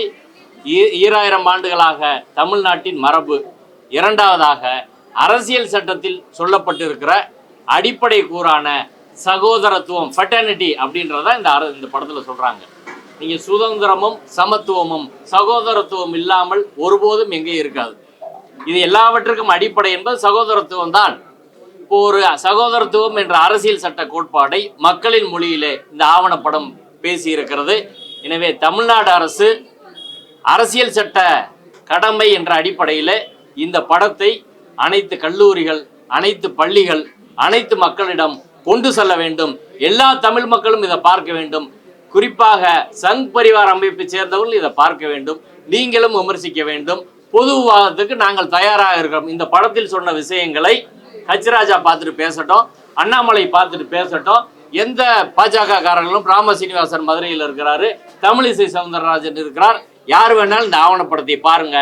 Speaker 4: 2000 ஆண்டுகளாக தமிழ்நாட்டின் மரபு. இரண்டாவதாக அரசியல் சட்டத்தில் சொல்லப்பட்டிருக்கிற அடிப்படை கூறான சகோதரத்துவம், ஃபெட்டர்னிட்டி அப்படின்றத இந்த படத்தில் சொல்றாங்க. நீங்க சுதந்திரமும் சமத்துவமும் சகோதரத்துவம் இல்லாமல் ஒருபோதும் எங்கேயும் இருக்காது. இது எல்லாவற்றுக்கும் அடிப்படை என்பது சகோதரத்துவம் தான். இப்போ ஒரு சகோதரத்துவம் என்ற அரசியல் சட்ட கோட்பாடை மக்களின் மொழியிலே இந்த ஆவணப்படம் பேசி இருக்கிறது. எனவே தமிழ்நாடு அரசு அரசியல் சட்ட கடமை என்ற அடிப்படையில் இந்த படத்தை அனைத்து கல்லூரிகள், அனைத்து பள்ளிகள், அனைத்து மக்களிடம் கொண்டு செல்ல வேண்டும். எல்லா தமிழ் மக்களும் இதை பார்க்க வேண்டும். குறிப்பாக சங் பரிவார் அமைப்பை சேர்ந்தவர்கள் இதை பார்க்க வேண்டும். நீங்களும் விமர்சிக்க வேண்டும். பொது விவாதத்துக்கு நாங்கள் தயாராக இருக்கிறோம். இந்த படத்தில் சொன்ன விஷயங்களை ஹச்ராஜா பார்த்துட்டு பேசட்டும், அண்ணாமலை பார்த்துட்டு பேசட்டும். எந்த பாஜக காரர்களும், ராம சீனிவாசன் மதுரையில் இருக்கிறாரு, தமிழிசை சவுந்தரராஜன் இருக்கிறார், யார் வேணாலும் இந்த ஆவணப்படத்தை பாருங்க.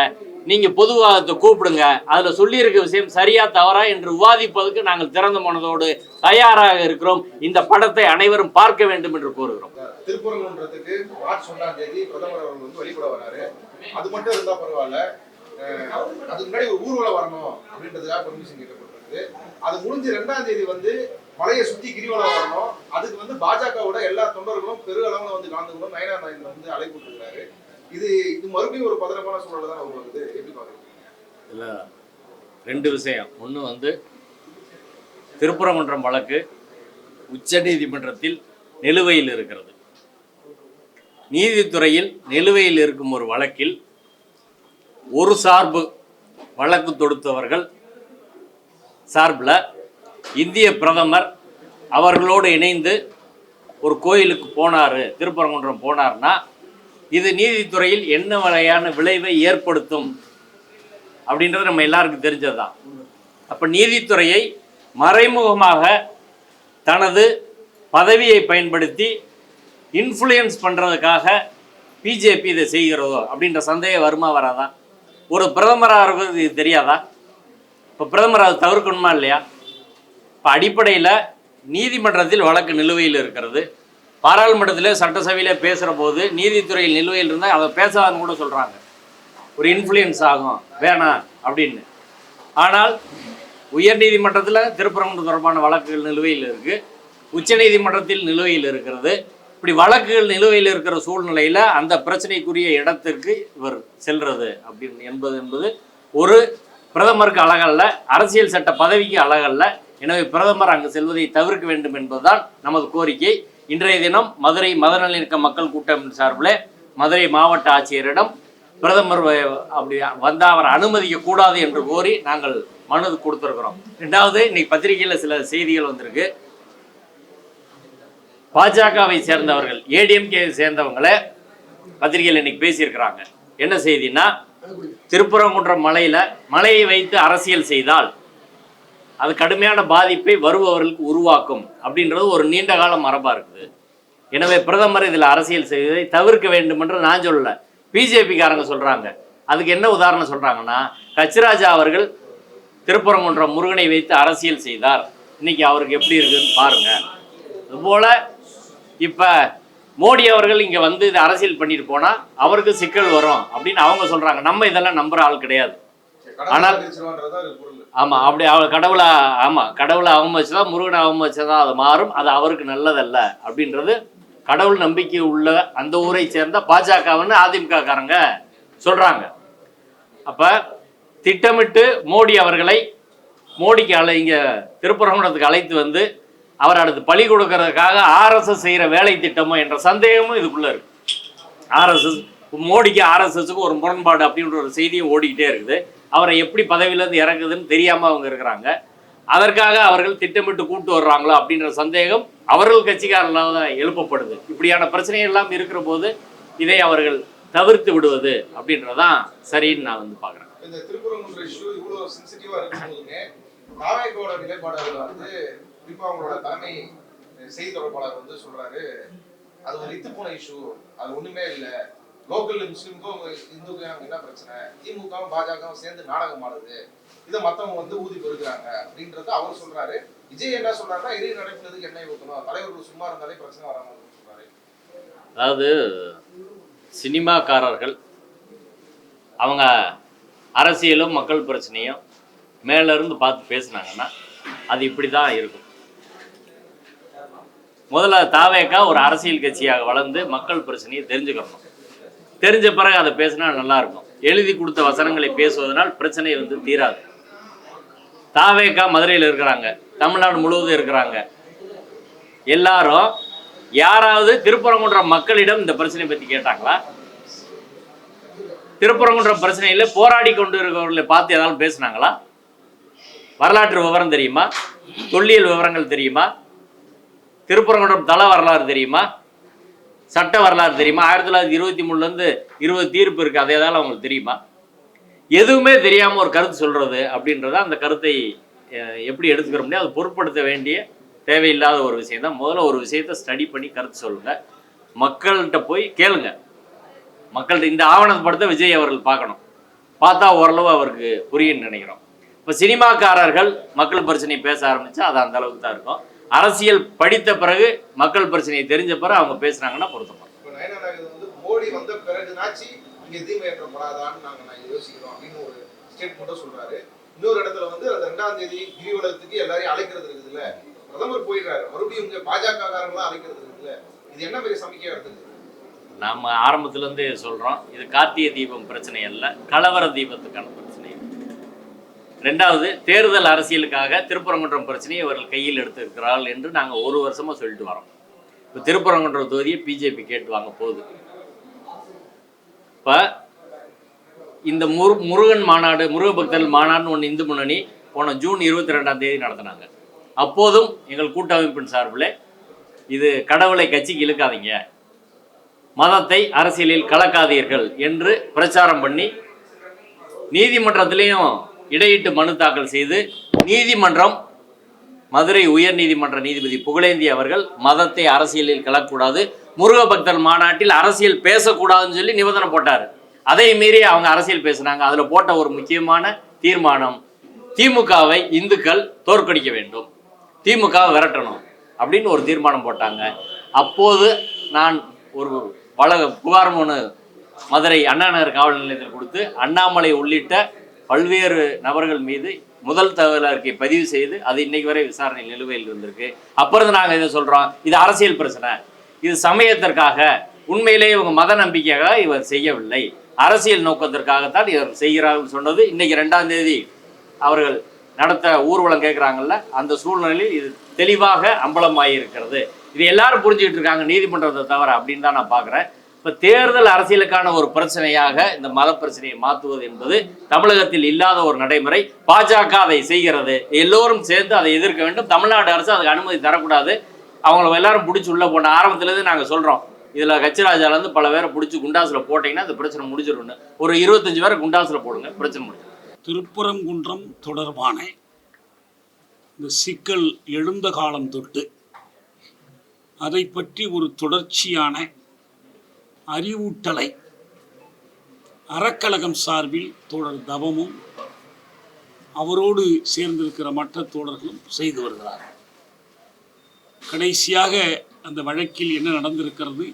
Speaker 4: நீங்க பொது விவாதத்தை கூப்பிடுங்க. அதுல சொல்லியிருக்க விஷயம் சரியா தவறா என்று விவாதிப்பதற்கு நாங்கள் திறந்த மனதோடு தயாராக இருக்கிறோம். இந்த படத்தை அனைவரும் பார்க்க வேண்டும் என்று கூறுகிறோம்.
Speaker 2: திருப்பரங்குன்றத்துக்கு மார்ச் 1ஆம் தேதி பிரதமர் அவர்கள் வந்து வெளிப்பட வராரு. அது மட்டும் இருந்தா பரவாயில்ல, அதுக்கு முன்னாடி ஒரு ஊர்வலம் வரணும் அப்படின்றதுக்காக பெர்மிஷன் கேட்கப்பட்டிருக்கு. அது முடிஞ்சு 2ஆம் தேதி வந்து மலையை சுத்தி கிரிவலம் வரணும். அதுக்கு வந்து பாஜகவோட எல்லா தொண்டர்களும் பெரு அளவுல வந்து கலந்துக்கணும். நயனார் நாயகன் வந்து அழைப்பு விட்டுருக்காரு. இது மறுபடியும் ஒரு பதற்றமான சூழலை தான் உருவாக்குது. எப்படி பாக்குறீங்க? இல்ல,
Speaker 4: 2 விஷயம். ஒன்று வந்து திருப்பரங்குன்றம் வழக்கு உச்ச நீதிமன்றத்தில் நிலுவையில் இருக்கிறது. நீதித்துறையில் நிலுவையில் இருக்கும் ஒரு வழக்கில் ஒரு சார்பு வழக்கு தொடுத்தவர்கள் சார்பில் இந்திய பிரதமர் அவர்களோடு இணைந்து ஒரு கோயிலுக்கு போனார், திருப்பரங்குன்றம் போனார்னா இது நீதித்துறையில் என்ன வகையான விளைவை ஏற்படுத்தும் அப்படின்றது நம்ம எல்லாருக்கும் தெரிஞ்சதுதான். அப்போ நீதித்துறையை மறைமுகமாக தனது பதவியை பயன்படுத்தி இன்ஃப்ளூயன்ஸ் பண்ணுறதுக்காக பிஜேபி இதை செய்கிறதோ அப்படின்ற சந்தேகம் வருமா வராதா? ஒரு பிரதமராக இருக்கிறது இது தெரியாதா? இப்போ பிரதமர் அதை தவிர்க்கணுமா இல்லையா? இப்போ அடிப்படையில் நீதிமன்றத்தில் வழக்கு நிலுவையில் இருக்கிறது. பாராளுமன்றத்தில் சட்டசபையில் பேசுகிற போது நீதித்துறையில் நிலுவையில் இருந்தால் அதை பேசாதுன்னு கூட சொல்கிறாங்க. ஒரு இன்ஃப்ளூயன்ஸ் ஆகும், வேணாம் அப்படின்னு. ஆனால் உயர்நீதிமன்றத்தில் திருப்பரங்குன்றம் தொடர்பான வழக்குகள் நிலுவையில் இருக்குது, உச்சநீதிமன்றத்தில் நிலுவையில் இருக்கிறது. இப்படி வழக்குகள் நிலுவையில் இருக்கிற சூழ்நிலையில் அந்த பிரச்சனைக்குரிய இடத்திற்கு இவர் செல்றது என்பது ஒரு பிரதமருக்கு அழகல்ல, அரசியல் சட்ட பதவிக்கு அழகல்ல. எனவே பிரதமர் அங்கு செல்வதை தவிர்க்க வேண்டும் என்பதுதான் நமது கோரிக்கை. இன்றைய தினம் மதுரை மதநலனிணக்க மக்கள் கூட்டம் சார்பில் மதுரை மாவட்ட ஆட்சியரிடம் பிரதமர் அப்படி வந்தால் அவர் அனுமதிக்க கூடாது என்று கோரி நாங்கள் மனு கொடுத்துருக்குறோம். ரெண்டாவது, இன்னைக்கு பத்திரிகையில் சில செய்திகள் வந்திருக்கு. பாஜகவை சேர்ந்தவர்கள் ஏடிஎம்கே சேர்ந்தவங்களே பத்திரிகையில் இன்னைக்கு பேசியிருக்கிறாங்க. என்ன செய்தின்னா, திருப்பரங்குன்றம் மலையை வைத்து அரசியல் செய்தால் அது கடுமையான பாதிப்பை வருபவர்களுக்கு உருவாக்கும் அப்படின்றது ஒரு நீண்ட கால மரபா இருக்குது. எனவே பிரதமர் இதில் அரசியல் செய்வதை தவிர்க்க வேண்டும் என்று நான் சொல்லலை, பிஜேபிக்காரங்க சொல்றாங்க. அதுக்கு என்ன உதாரணம் சொல்றாங்கன்னா, கச்சிராஜா அவர்கள் திருப்பரங்குன்றம் முருகனை வைத்து அரசியல் செய்தார், இன்னைக்கு அவருக்கு எப்படி இருக்குன்னு பாருங்க. அதுபோல இப்ப மோடி அவர்கள் இங்க வந்து இதை அரசியல் பண்ணிட்டு போனா அவருக்கு சிக்கல் வரும் அப்படின்னு அவங்க சொல்றாங்க. நம்ம இதெல்லாம் நம்புற ஆள் கிடையாது. ஆனால் ஆமா, அப்படி கடவுளை அவமதிச்சுதான், முருகனை அவமதிச்சதான் அது மாறும், அது அவருக்கு நல்லதல்ல அப்படின்றது கடவுள் நம்பிக்கை உள்ள அந்த ஊரை சேர்ந்த பாஜகன்னு அதிமுக காரங்க சொல்றாங்க. அப்ப திட்டமிட்டு மோடி அவர்களை மோடிக்கு இங்க திருப்பரங்குன்றத்துக்கு அழைத்து வந்து அவர் அடுத்து பழி கொடுக்கறதுக்காக ஆர்எஸ்எஸ் செய்யற வேலை திட்டமோ என்ற சந்தேகமும் இதுக்குள்ள இருக்கு. மோடிக்கு ஆர்எஸ்எஸ்க்கு ஒரு முரண்பாடு அப்படின்ற ஒரு செய்தியும் ஓடிக்கிட்டே இருக்குது. அவரை எப்படி பதவியிலேருந்து இறக்குதுன்னு தெரியாம அவங்க இருக்கிறாங்க. அதற்காக அவர்கள் திட்டமிட்டு கூட்டு வர்றாங்களோ அப்படின்ற சந்தேகம் அவர்கள் கட்சிக்காரர்களால் தான் எழுப்பப்படுது. இப்படியான பிரச்சனைகள் எல்லாம் இருக்கிற போது இதை அவர்கள் தவிர்த்து விடுவது அப்படின்றதான் சரின்னு நான் வந்து பார்க்குறேன்.
Speaker 2: இந்த திருப்பரங்குன்ற இஷ்யூ இவ்வளோ சென்சிட்டிவா இருக்கும்போதுமே தாவேகோட நிலைப்பாடுகள் வந்து குறிப்பா அவங்களோட தலைமை செய்தி தொடர்பாளர் வந்து சொல்றாரு, அது ஒரு இத்து போன இஷ்யூ, அது ஒண்ணுமே இல்லை, லோக்கல் முஸ்லிமுக்கும் இந்துக்கும் என்ன பிரச்சனை, திமுகவும் பாஜகவும் சேர்ந்து நாடகம் ஆடுது, இதை மத்தவங்க வந்து ஊதி பெருக்கிறாங்க அப்படின்றத அவர் சொல்றாரு. விஜய் என்ன சொல்றாருன்னா, இறை நடக்கிறதுக்கு எண்ணெய் ஊற்றணும், தலைவர்கள் சும்மா இருந்தாலே பிரச்சனை வராம சொல்றாரு.
Speaker 4: அதாவது சினிமாக்காரர்கள் அவங்க அரசியலும் மக்கள் பிரச்சனையும் மேலேருந்து பார்த்து பேசுனாங்கன்னா அது இப்படி தான் இருக்கும். முதல்ல தாவேகா ஒரு அரசியல் கட்சியாக வளர்ந்து மக்கள் பிரச்சனையை தெரிஞ்சுக்கணும். தெரிஞ்ச பிறகு அதை பேசினா நல்லா இருக்கும். எழுதி கொடுத்த வசனங்களை பேசுவதனால் பிரச்சனை வந்து தீராது. தாவேகா மதுரையில் இருக்கிறாங்க, தமிழ்நாடு முழுவதும் இருக்கிறாங்க. எல்லாரும் யாராவது திருப்பரங்குன்றம் மக்களிடம் இந்த பிரச்சனை பற்றி கேட்டாங்களா? திருப்பரங்குன்றம் பிரச்சனையில் போராடி கொண்டு இருக்கிறவர்களை பார்த்து ஏதாவது பேசினாங்களா? வரலாற்று விவரம் தெரியுமா? தொல்லியல் விவரங்கள் தெரியுமா? திருப்பரங்குன்றம் தல வரலாறு தெரியுமா? சட்ட வரலாறு தெரியுமா? 1923 20 தீர்ப்பு இருக்குது, அதே தான் அவங்களுக்கு தெரியுமா? எதுவுமே தெரியாமல் ஒரு கருத்து சொல்கிறது அப்படின்றத அந்த கருத்தை எப்படி எடுத்துக்கிற முடியாது. அது பொருட்படுத்த வேண்டிய தேவையில்லாத ஒரு விஷயம் தான். முதல்ல ஒரு விஷயத்தை ஸ்டடி பண்ணி கருத்து சொல்லுங்கள், மக்கள்கிட்ட போய் கேளுங்க. மக்கள்கிட்ட இந்த ஆவணப்படத்தை விஜய் அவர்கள் பார்க்கணும், பார்த்தா ஓரளவு அவருக்கு புரியுன்னு நினைக்கிறோம். இப்போ சினிமாக்காரர்கள் மக்கள் பிரச்சனையை பேச ஆரம்பித்தா அது அந்த அளவுக்கு தான் இருக்கும். அரசியல் படித்த பிறகு மக்கள் பிரச்சனையை தெரிஞ்ச பிறகு அவங்க பேசுனாங்கன்னா பொருத்தப்படும்.
Speaker 2: மோடி வந்த பிறகுனாச்சு இங்கே தீமை ஏற்றப்படாதான்னு நாங்கள் யோசிக்கிறோம் அப்படின்னு ஒரு ஸ்டேட்மெண்ட்டும் சொல்றாரு. இன்னொரு இடத்துல வந்து 2ஆம் தேதி கிரிவலத்துக்கு எல்லாரையும் அழைக்கிறது இருக்குதுல்ல, பிரதமர் போயிடுறாரு, மறுபடியும் இங்கே பாஜக காரங்களாம் அழைக்கிறது இருக்குல்ல, இது என்ன பெரிய சமிக்கையா இருக்குது?
Speaker 4: நம்ம ஆரம்பத்துலேருந்து சொல்கிறோம், இது கார்த்திகை தீபம் பிரச்சனை அல்ல, கலவர தீபத்துக்கான பிரச்சனை. ரெண்டாவது, தேர்தல் அரசியலுக்காக திருப்பரங்குன்றம் பிரச்சனையை அவர்கள் கையில் எடுத்திருக்கிறார்கள் என்று நாங்கள் ஒரு வருஷமாக சொல்லிட்டு வரோம். இப்போ திருப்பரங்குன்றம் தொகுதியை பிஜேபி கேட்டு வாங்க போகுது. இப்போ இந்த முருகன் மாநாடு, முருக பக்தர்கள் மாநாடுன்னு ஒன்று இந்து முன்னணி போன ஜூன் 22ஆம் தேதி நடத்தினாங்க. அப்போதும் எங்கள் கூட்டமைப்பின் சார்பில் இது கடவுளை கட்சிக்கு இழுக்காதீங்க, மதத்தை அரசியலில் கலக்காதீர்கள் என்று பிரச்சாரம் பண்ணி நீதிமன்றத்திலையும் இடையிட்டு மனு தாக்கல் செய்து நீதிமன்றம், மதுரை உயர் நீதிமன்ற நீதிபதி புகழேந்தி அவர்கள் மதத்தை அரசியலில் கலக்கக்கூடாது, முருக பக்தர் மாநாட்டில் அரசியல் பேசக்கூடாதுன்னு சொல்லி நிபந்தனை போட்டார். அதை மீறி அவங்க அரசியல் பேசுனாங்க. அதில் போட்ட ஒரு முக்கியமான தீர்மானம், திமுகவை இந்துக்கள் தோற்கடிக்க வேண்டும், திமுகவை விரட்டணும் அப்படின்னு ஒரு தீர்மானம் போட்டாங்க. அப்போது நான் ஒரு புகார் மனு மதுரை அண்ணா நகர் காவல் நிலையத்தில் கொடுத்து அண்ணாமலை உள்ளிட்ட பல்வேறு நபர்கள் மீது முதல் தகவல் அறிக்கை பதிவு செய்து அது இன்னைக்கு வரை விசாரணை நிலுவையில் இருந்திருக்கு. அப்புறம் நாங்கள் இதை சொல்கிறோம், இது அரசியல் பிரச்சனை, இது சமயத்திற்காக, உண்மையிலேயே இவங்க மத நம்பிக்கையாக இவர் செய்யவில்லை, அரசியல் நோக்கத்திற்காகத்தான் இவர் செய்கிறார்கள் சொன்னது இன்னைக்கு 2ஆம் தேதி அவர்கள் நடத்த ஊர்வலம் கேட்குறாங்கல்ல, அந்த சூழ்நிலையில் இது தெளிவாக அம்பலமாயிருக்கிறது. இது எல்லாரும் புரிஞ்சுக்கிட்டு இருக்காங்க, நீதிமன்றத்தை தவிர அப்படின்னு தான் நான் பார்க்குறேன். இப்போ தேர்தல் அரசியலுக்கான ஒரு பிரச்சனையாக இந்த மத பிரச்சனையை மாற்றுவது என்பது தமிழகத்தில் இல்லாத ஒரு நடைமுறை. பாஜக அதை செய்கிறது, எல்லோரும் சேர்ந்து அதை எதிர்க்க வேண்டும். தமிழ்நாடு அரசு அதுக்கு அனுமதி தரக்கூடாது. அவங்கள எல்லாரும் பிடிச்சி உள்ளே போன ஆரம்பத்துலேருந்து நாங்கள் சொல்கிறோம், இதில் கச்சிராஜாலேருந்து பல பேரை பிடிச்சி குண்டாஸில் போட்டிங்கன்னா அந்த பிரச்சனை முடிஞ்சிடும்னு. ஒரு 25 பேரை குண்டாஸில் போடுங்க, பிரச்சனை முடிஞ்சிடும்.
Speaker 7: திருப்பரங்குன்றம் தொடர்பான இந்த சிக்கல் எழுந்த காலம் தொட்டு அதை பற்றி ஒரு தொடர்ச்சியான அறிவூட்டலை அறக்கழகம் சார்பில் தோழர் தவமும் அவரோடு சேர்ந்திருக்கிற மற்ற தோழர்களும் செய்து வருகிறார்கள். கடைசியாக அந்த வழக்கில் என்ன நடந்திருக்கிறது,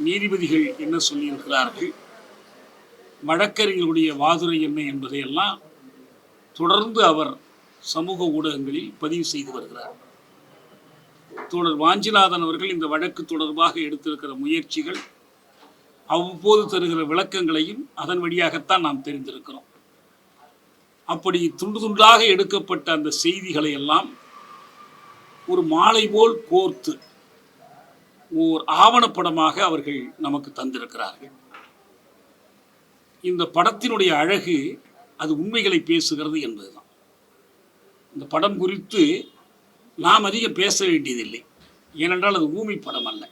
Speaker 7: நீதிபதிகள் என்ன சொல்லியிருக்கிறார்கள், வழக்கறிஞர்களுடைய வாதுரை என்ன என்பதையெல்லாம் தொடர்ந்து அவர் சமூக ஊடகங்களில் பதிவு செய்து வருகிறார். தோழர் வாஞ்சிநாதன் அவர்கள் இந்த வழக்கு தொடர்பாக எடுத்திருக்கிற முயற்சிகள், அவ்வப்போது தருகிற விளக்கங்களையும் அதன் வழியாகத்தான் நாம் தெரிந்திருக்கிறோம். அப்படி துண்டு துண்டாக எடுக்கப்பட்ட அந்த செய்திகளை எல்லாம் ஒரு மாலை போல் கோர்த்து ஓர் ஆவணப்படமாக அவர்கள் நமக்கு தந்திருக்கிறார்கள். இந்த படத்தினுடைய அழகு அது உண்மைகளை பேசுகிறது என்பதுதான். இந்த படம் குறித்து நாம் அதிகம் பேச வேண்டியதில்லை, ஏனென்றால் அது ஊமி படம் அல்ல,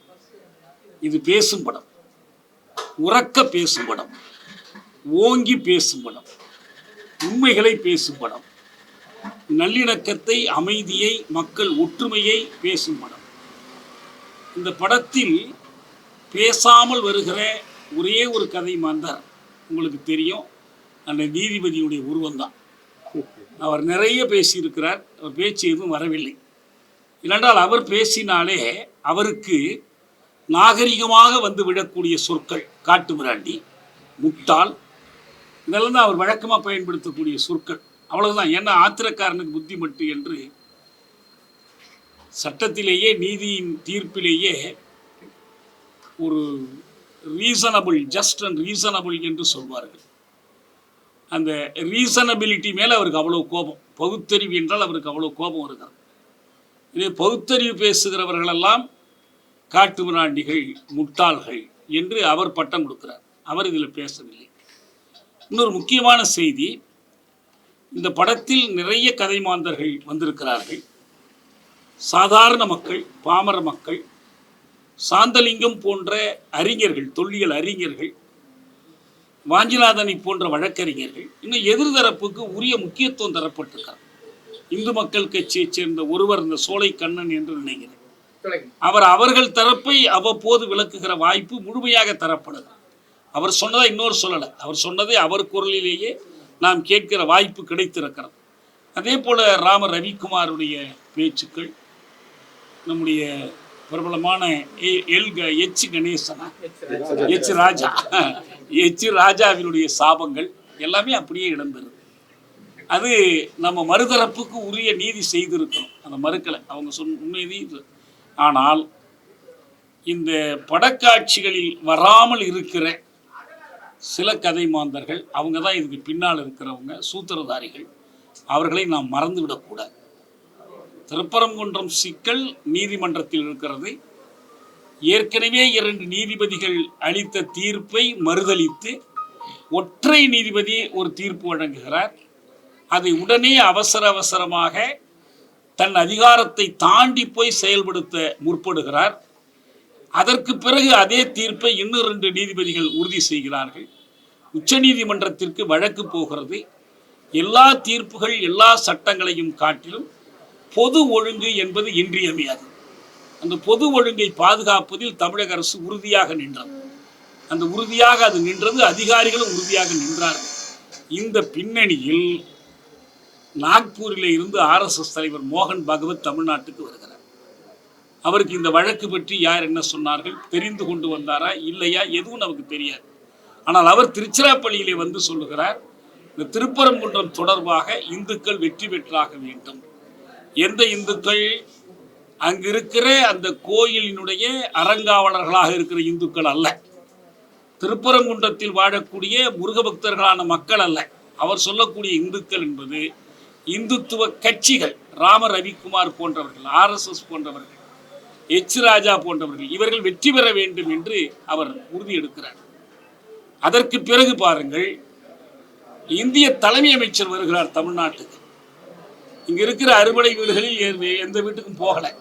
Speaker 7: இது பேசும் படம், உறக்க பேசும் படம், ஓங்கி பேசும் படம், உண்மைகளை பேசும் படம், நல்லிணக்கத்தை, அமைதியை, மக்கள் ஒற்றுமையை பேசும் படம். இந்த படத்தில் பேசாமல் வருகிற ஒரே ஒரு கதை மாந்தர் உங்களுக்கு தெரியும், அந்த நீதிபதியுடைய உருவம்தான். அவர் நிறைய பேசியிருக்கிறார், அவர் பேச்சு எதுவும் வரவில்லை. இல்லைன்றால் அவர் பேசினாலே அவருக்கு நாகரிகமாக வந்து விடக்கூடிய சொற்கள் காட்டு மிராண்டி, முட்டாள், இதெல்லாம் தான் அவர் வழக்கமாக பயன்படுத்தக்கூடிய சொற்கள். அவ்வளவுதான். ஏன்னா ஆத்திரக்காரனுக்கு புத்தி மட்டு என்று சட்டத்திலேயே நீதியின் தீர்ப்பிலேயே ஒரு ரீசனபிள், ஜஸ்ட் அண்ட் ரீசனபிள் என்று சொல்வார்கள். அந்த ரீசனபிலிட்டி மேலே அவருக்கு அவ்வளோ கோபம். பகுத்தறிவு என்றால் அவருக்கு அவ்வளோ கோபம் வருகிறது. இதே பகுத்தறிவு பேசுகிறவர்களெல்லாம் காட்டு மிராண்டிகள், முட்டாள்கள் என்று அவர் பட்டம் கொடுக்கிறார். அவர் இதில் பேசவில்லை. இன்னொரு முக்கியமான செய்தி, இந்த படத்தில் நிறைய கதை மாந்தர்கள் வந்திருக்கிறார்கள். சாதாரண மக்கள், பாமர மக்கள், சாந்தலிங்கம் போன்ற அறிஞர்கள், தொல்லியல் அறிஞர்கள், வாஞ்சிநாதனை போன்ற வழக்கறிஞர்கள், இன்னும் எதிர்தரப்புக்கு உரிய முக்கியத்துவம் தரப்பட்டிருக்கிறார். இந்து மக்கள் கட்சியைச் சேர்ந்த ஒருவர், இந்த சோலை கண்ணன் என்று நினைக்கிறேன், அவர்கள் தரப்பை அவ்வப்போது விளக்குகிற வாய்ப்பு முழுமையாக தரப்படுது. அவர் சொன்னதை இன்னொரு சொல்லலை, அவர் சொன்னதை அவர் குரலிலேயே நாம் கேட்கிற வாய்ப்பு கிடைத்திருக்கிறது. அதே போல ராம ரவிக்குமாருடைய பேச்சுக்கள், நம்முடைய பிரபலமான எச் கணேசனா, எச் ராஜாவினுடைய சாபங்கள் எல்லாமே அப்படியே இடம்பெறுது. அது நம்ம மறுதரப்புக்கு உரிய நீதி செய்திருக்கிறோம், அந்த மறுக்கலை, அவங்க உண்மையது. ஆனால் இந்த படக்காட்சிகளில் வராமல் இருக்கிற சில கதை மாந்தர்கள், அவங்க தான் இதுக்கு பின்னால் இருக்கிறவங்க, சூத்திரதாரிகள், அவர்களை நாம் மறந்து விடக்கூடாது. திருப்பரங்குன்றம் சிக்கல் நீதிமன்றத்தில் இருக்கிறது. ஏற்கனவே 2 நீதிபதிகள் அளித்த தீர்ப்பை மறுதளித்து ஒற்றை நீதிபதி ஒரு தீர்ப்பு வழங்குகிறார். அதை உடனே அவசரமாக தன் அதிகாரத்தை தாண்டி போய் செயல்படுத்த முற்படுகிறார். அதற்கு பிறகு அதே தீர்ப்பை இன்னும் 2 நீதிபதிகள் உறுதி செய்கிறார்கள். உச்ச நீதிமன்றத்திற்கு வழக்கு போகிறது. எல்லா தீர்ப்புகள், எல்லா சட்டங்களையும் காட்டிலும் பொது ஒழுங்கு என்பது இன்றியமையாது. அந்த பொது ஒழுங்கை பாதுகாப்பதில் தமிழக அரசு உறுதியாக நின்றது. அந்த உறுதியாக அது நின்றது, அதிகாரிகளும் உறுதியாக நின்றார்கள். இந்த பின்னணியில் நாக்பூரில் இருந்து RSS தலைவர் மோகன் பகவத் தமிழ்நாட்டுக்கு வருகிறார். அவருக்கு இந்த வழக்கு பற்றி யார் என்ன சொன்னார்கள், தெரிந்து கொண்டு வந்தாரா இல்லையா, எதுவும் நமக்கு தெரியாது. ஆனால் அவர் திருச்சிராப்பள்ளியிலே வந்து சொல்லுகிறார், இந்த திருப்பரங்குன்றம் தொடர்பாக இந்துக்கள் வெற்றி பெற்றாக வேண்டும். எந்த இந்துக்கள்? அங்கு இருக்கிற அந்த கோயிலினுடைய அறங்காவலர்களாக இருக்கிற இந்துக்கள் அல்ல, திருப்பரங்குன்றத்தில் வாழக்கூடிய முருக பக்தர்களான மக்கள் அல்ல. அவர் சொல்லக்கூடிய இந்துக்கள் என்பது இந்துத்துவ கட்சிகள், ராம ரவிக்குமார் போன்றவர்கள், RSS போன்றவர்கள், எச் ராஜா போன்றவர்கள், இவர்கள் வெற்றி பெற வேண்டும் என்று அவர் உறுதி எடுக்கிறார். அதற்கு பிறகு பாருங்கள், இந்திய தலைமை அமைச்சர் வருகிறார் தமிழ்நாட்டுக்கு. இங்க இருக்கிற அறுபடை வீடுகளில் எந்த வீட்டுக்கும் போகலை.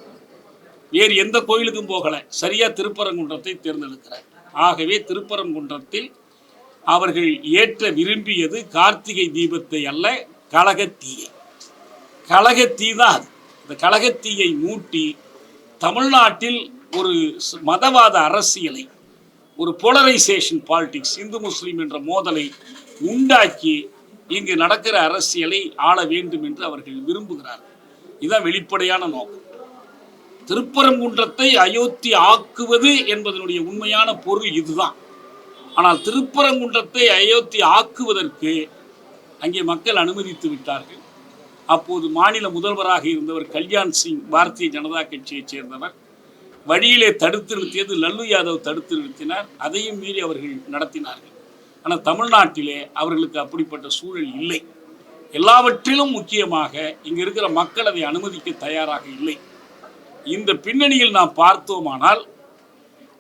Speaker 7: வேறு எந்த கோயிலுக்கும் போகலை, சரியாக திருப்பரங்குன்றத்தை தேர்ந்தெடுக்கிறார். ஆகவே திருப்பரங்குன்றத்தில் அவர்கள் ஏற்ற விரும்பியது கார்த்திகை தீபத்தை அல்ல, கலகத்தீயை. கலகத்தீ தான் அது. இந்த கலகத்தீயை மூட்டி தமிழ்நாட்டில் ஒரு மதவாத அரசியலை, ஒரு போலரைசேஷன் பாலிடிக்ஸ், இந்து முஸ்லீம் என்ற மோதலை உண்டாக்கி இங்கு நடக்கிற அரசியலை ஆள வேண்டும் என்று அவர்கள் விரும்புகிறார்கள். இதுதான் வெளிப்படையான நோக்கம். திருப்பரங்குன்றத்தை அயோத்தி ஆக்குவது என்பதனுடைய உண்மையான பொருள் இதுதான். ஆனால் திருப்பரங்குன்றத்தை அயோத்தி ஆக்குவதற்கு அங்கே மக்கள் அனுமதித்து விட்டார்கள். அப்போது மாநில முதல்வராக இருந்தவர் கல்யாண் சிங், பாரதிய ஜனதா கட்சியைச் சேர்ந்தவர். வழியிலே தடுத்து நிறுத்தியது லல்லு யாதவ் தடுத்து நிறுத்தினார். அதையும் மீறி அவர்கள் நடத்தினார்கள். ஆனால் தமிழ்நாட்டிலே அவர்களுக்கு அப்படிப்பட்ட சூழல் இல்லை. எல்லாவற்றிலும் முக்கியமாக இங்கு இருக்கிற மக்கள் அதை அனுமதிக்க தயாராக இல்லை. இந்த பின்னணியில் நாம் பார்த்தோமானால்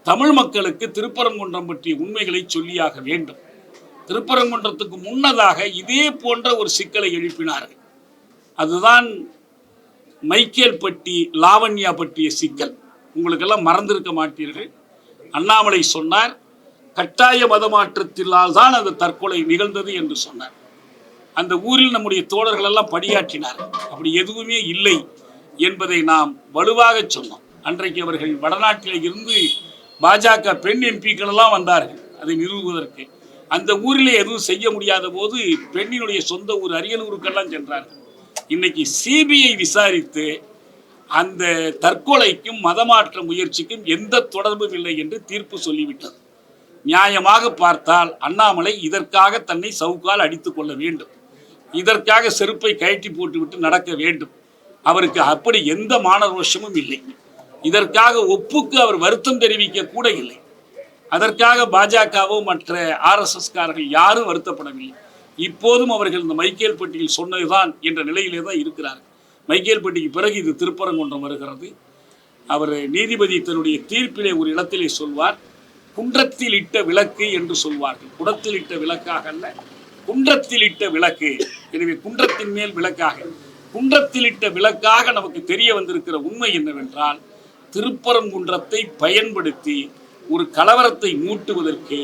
Speaker 7: தமிழ் மக்களுக்கு திருப்பரங்குன்றம் பற்றிய உண்மைகளை சொல்லியாக வேண்டும். திருப்பரங்குன்றத்துக்கு முன்னதாக இதே போன்ற ஒரு சிக்கலை எழுப்பினார்கள். அதுதான் மைக்கேல்பட்டி, லாவண்யா பற்றிய சிக்கல். உங்களுக்கெல்லாம் மறந்திருக்க மாட்டீர்கள். அண்ணாமலை சொன்னார், கட்டாய மதமாற்றத்தினால் தான் அந்த தற்கொலை நிகழ்ந்தது என்று சொன்னார். அந்த ஊரில் நம்முடைய தோழர்கள் எல்லாம் பணியாற்றினார். அப்படி எதுவுமே இல்லை என்பதை நாம் வலுவாக சொன்னோம். அன்றைக்கு அவர்கள் வடநாட்டில் இருந்து பாஜக பெண் எம்பிக்கள் எல்லாம் வந்தார்கள் அதை நிறுவுவதற்கு. அந்த ஊரிலே எதுவும் செய்ய முடியாத போது பெண்ணினுடைய சொந்த ஊர் அரியலூருக்கெல்லாம் சென்றார்கள். இன்னைக்கு சிபிஐ விசாரித்து அந்த தற்கொலைக்கும் மதமாற்ற முயற்சிக்கும் எந்த தொடர்பும் இல்லை என்று தீர்ப்பு சொல்லிவிட்டது. நியாயமாக பார்த்தால் அண்ணாமலை இதற்காக தன்னை சவுக்கால் அடித்துக் கொள்ள வேண்டும். இதற்காக செருப்பை கழட்டி போட்டுவிட்டு நடக்க வேண்டும். அவருக்கு அப்படி எந்த மானரோஷமும் இல்லை. இதற்காக ஒப்புக்கு அவர் வருத்தம் தெரிவிக்க கூட இல்லை. அதற்காக பாஜகவோ மற்ற RSSகாரர்கள் யாரும் வருத்தப்படவில்லை. இப்போதும் அவர்கள் இந்த மைக்கேல்பட்டியில் சொன்னதுதான் என்ற நிலையிலே தான் இருக்கிறார்கள். மைக்கேல்பட்டிக்கு பிறகு இது திருப்பரங்குன்றம் வருகிறது. அவர் நீதிபதி தன்னுடைய தீர்ப்பிலே ஒரு இடத்திலே சொல்வார், குன்றத்தில் இட்ட விளக்கு என்று சொல்வார்கள். குடத்தில் இட்ட விளக்காக அல்ல, குன்றத்தில் இட்ட விளக்கு. எனவே குன்றத்தின் மேல் விளக்காக, குன்றத்தில் இட்ட விளக்காக நமக்கு தெரிய வந்திருக்கிற உண்மை என்னவென்றால், திருப்பரங்குன்றத்தை பயன்படுத்தி ஒரு கலவரத்தை மூட்டுவதற்கு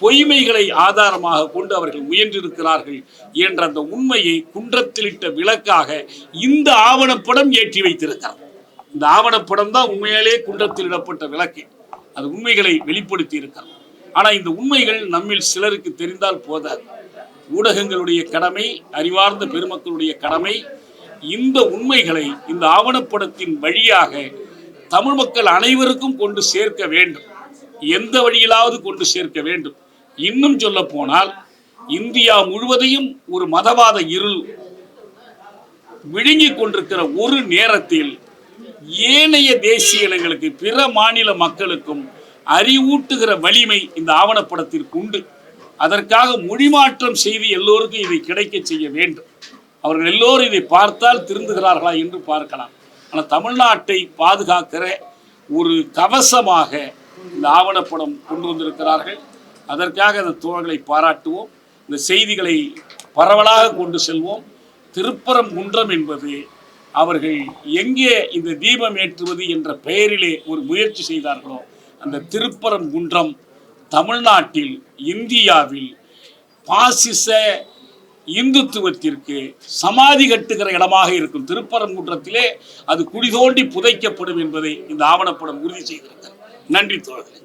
Speaker 7: பொய்மைகளை ஆதாரமாக கொண்டு அவர்கள் முயன்றிருக்கிறார்கள் என்ற அந்த உண்மையை குன்றத்திலிட்ட விளக்காக இந்த ஆவணப்படம் ஏற்றி வைத்திருக்கிறார். இந்த ஆவணப்படம் தான் உண்மையிலே குன்றத்தில் இடப்பட்ட விளக்கு. அது உண்மைகளை வெளிப்படுத்தி இருக்கிறது. ஆனால் இந்த உண்மைகள் நம்மில் சிலருக்கு தெரிந்தால் போதாது. ஊடகங்களுடைய கடமை, அறிவார்ந்த பெருமக்களுடைய கடமை இந்த உண்மைகளை இந்த ஆவணப்படத்தின் வழியாக தமிழ் மக்கள் அனைவருக்கும் கொண்டு சேர்க்க வேண்டும். எந்த வழியிலாவது கொண்டு சேர்க்க வேண்டும். இன்னும் சொல்ல போனால் இந்தியா முழுவதையும் ஒரு மதவாத இருள் விழுங்கிக் கொண்டிருக்கிற ஒரு நேரத்தில் ஏனைய தேசிய இனங்களுக்கு, பிற மாநில மக்களுக்கும் அறிவூட்டுகிற வலிமை இந்த ஆவணப்படத்திற்கு உண்டு. அதற்காக மொழிமாற்றம் செய்து எல்லோருக்கும் இதை கிடைக்க செய்ய வேண்டும். அவர்கள் எல்லோரும் இதை பார்த்தால் திருந்துகிறார்களா என்று பார்க்கலாம். ஆனால் தமிழ்நாட்டை பாதுகாக்கிற ஒரு கவசமாக இந்த ஆவணப்படம் கொண்டு வந்திருக்கிறார்கள். அதற்காக அந்த தோழர்களை பாராட்டுவோம். இந்த செய்திகளை பரவலாக கொண்டு செல்வோம். திருப்பரங்குன்றம் என்பது அவர்கள் எங்கே இந்த தீபம் ஏற்றுவது என்ற பெயரிலே ஒரு முயற்சி செய்தார்களோ, அந்த திருப்பரங்குன்றம் தமிழ்நாட்டில், இந்தியாவில் பாசிச இந்துத்துவத்திற்கு சமாதி கட்டுகிற இடமாக இருக்கும். திருப்பரங்குன்றத்திலே அது குடி தோண்டி புதைக்கப்படும் என்பதை இந்த ஆவணப்படம் உறுதி செய்திருக்கிறது. நன்றி தோழர்களே.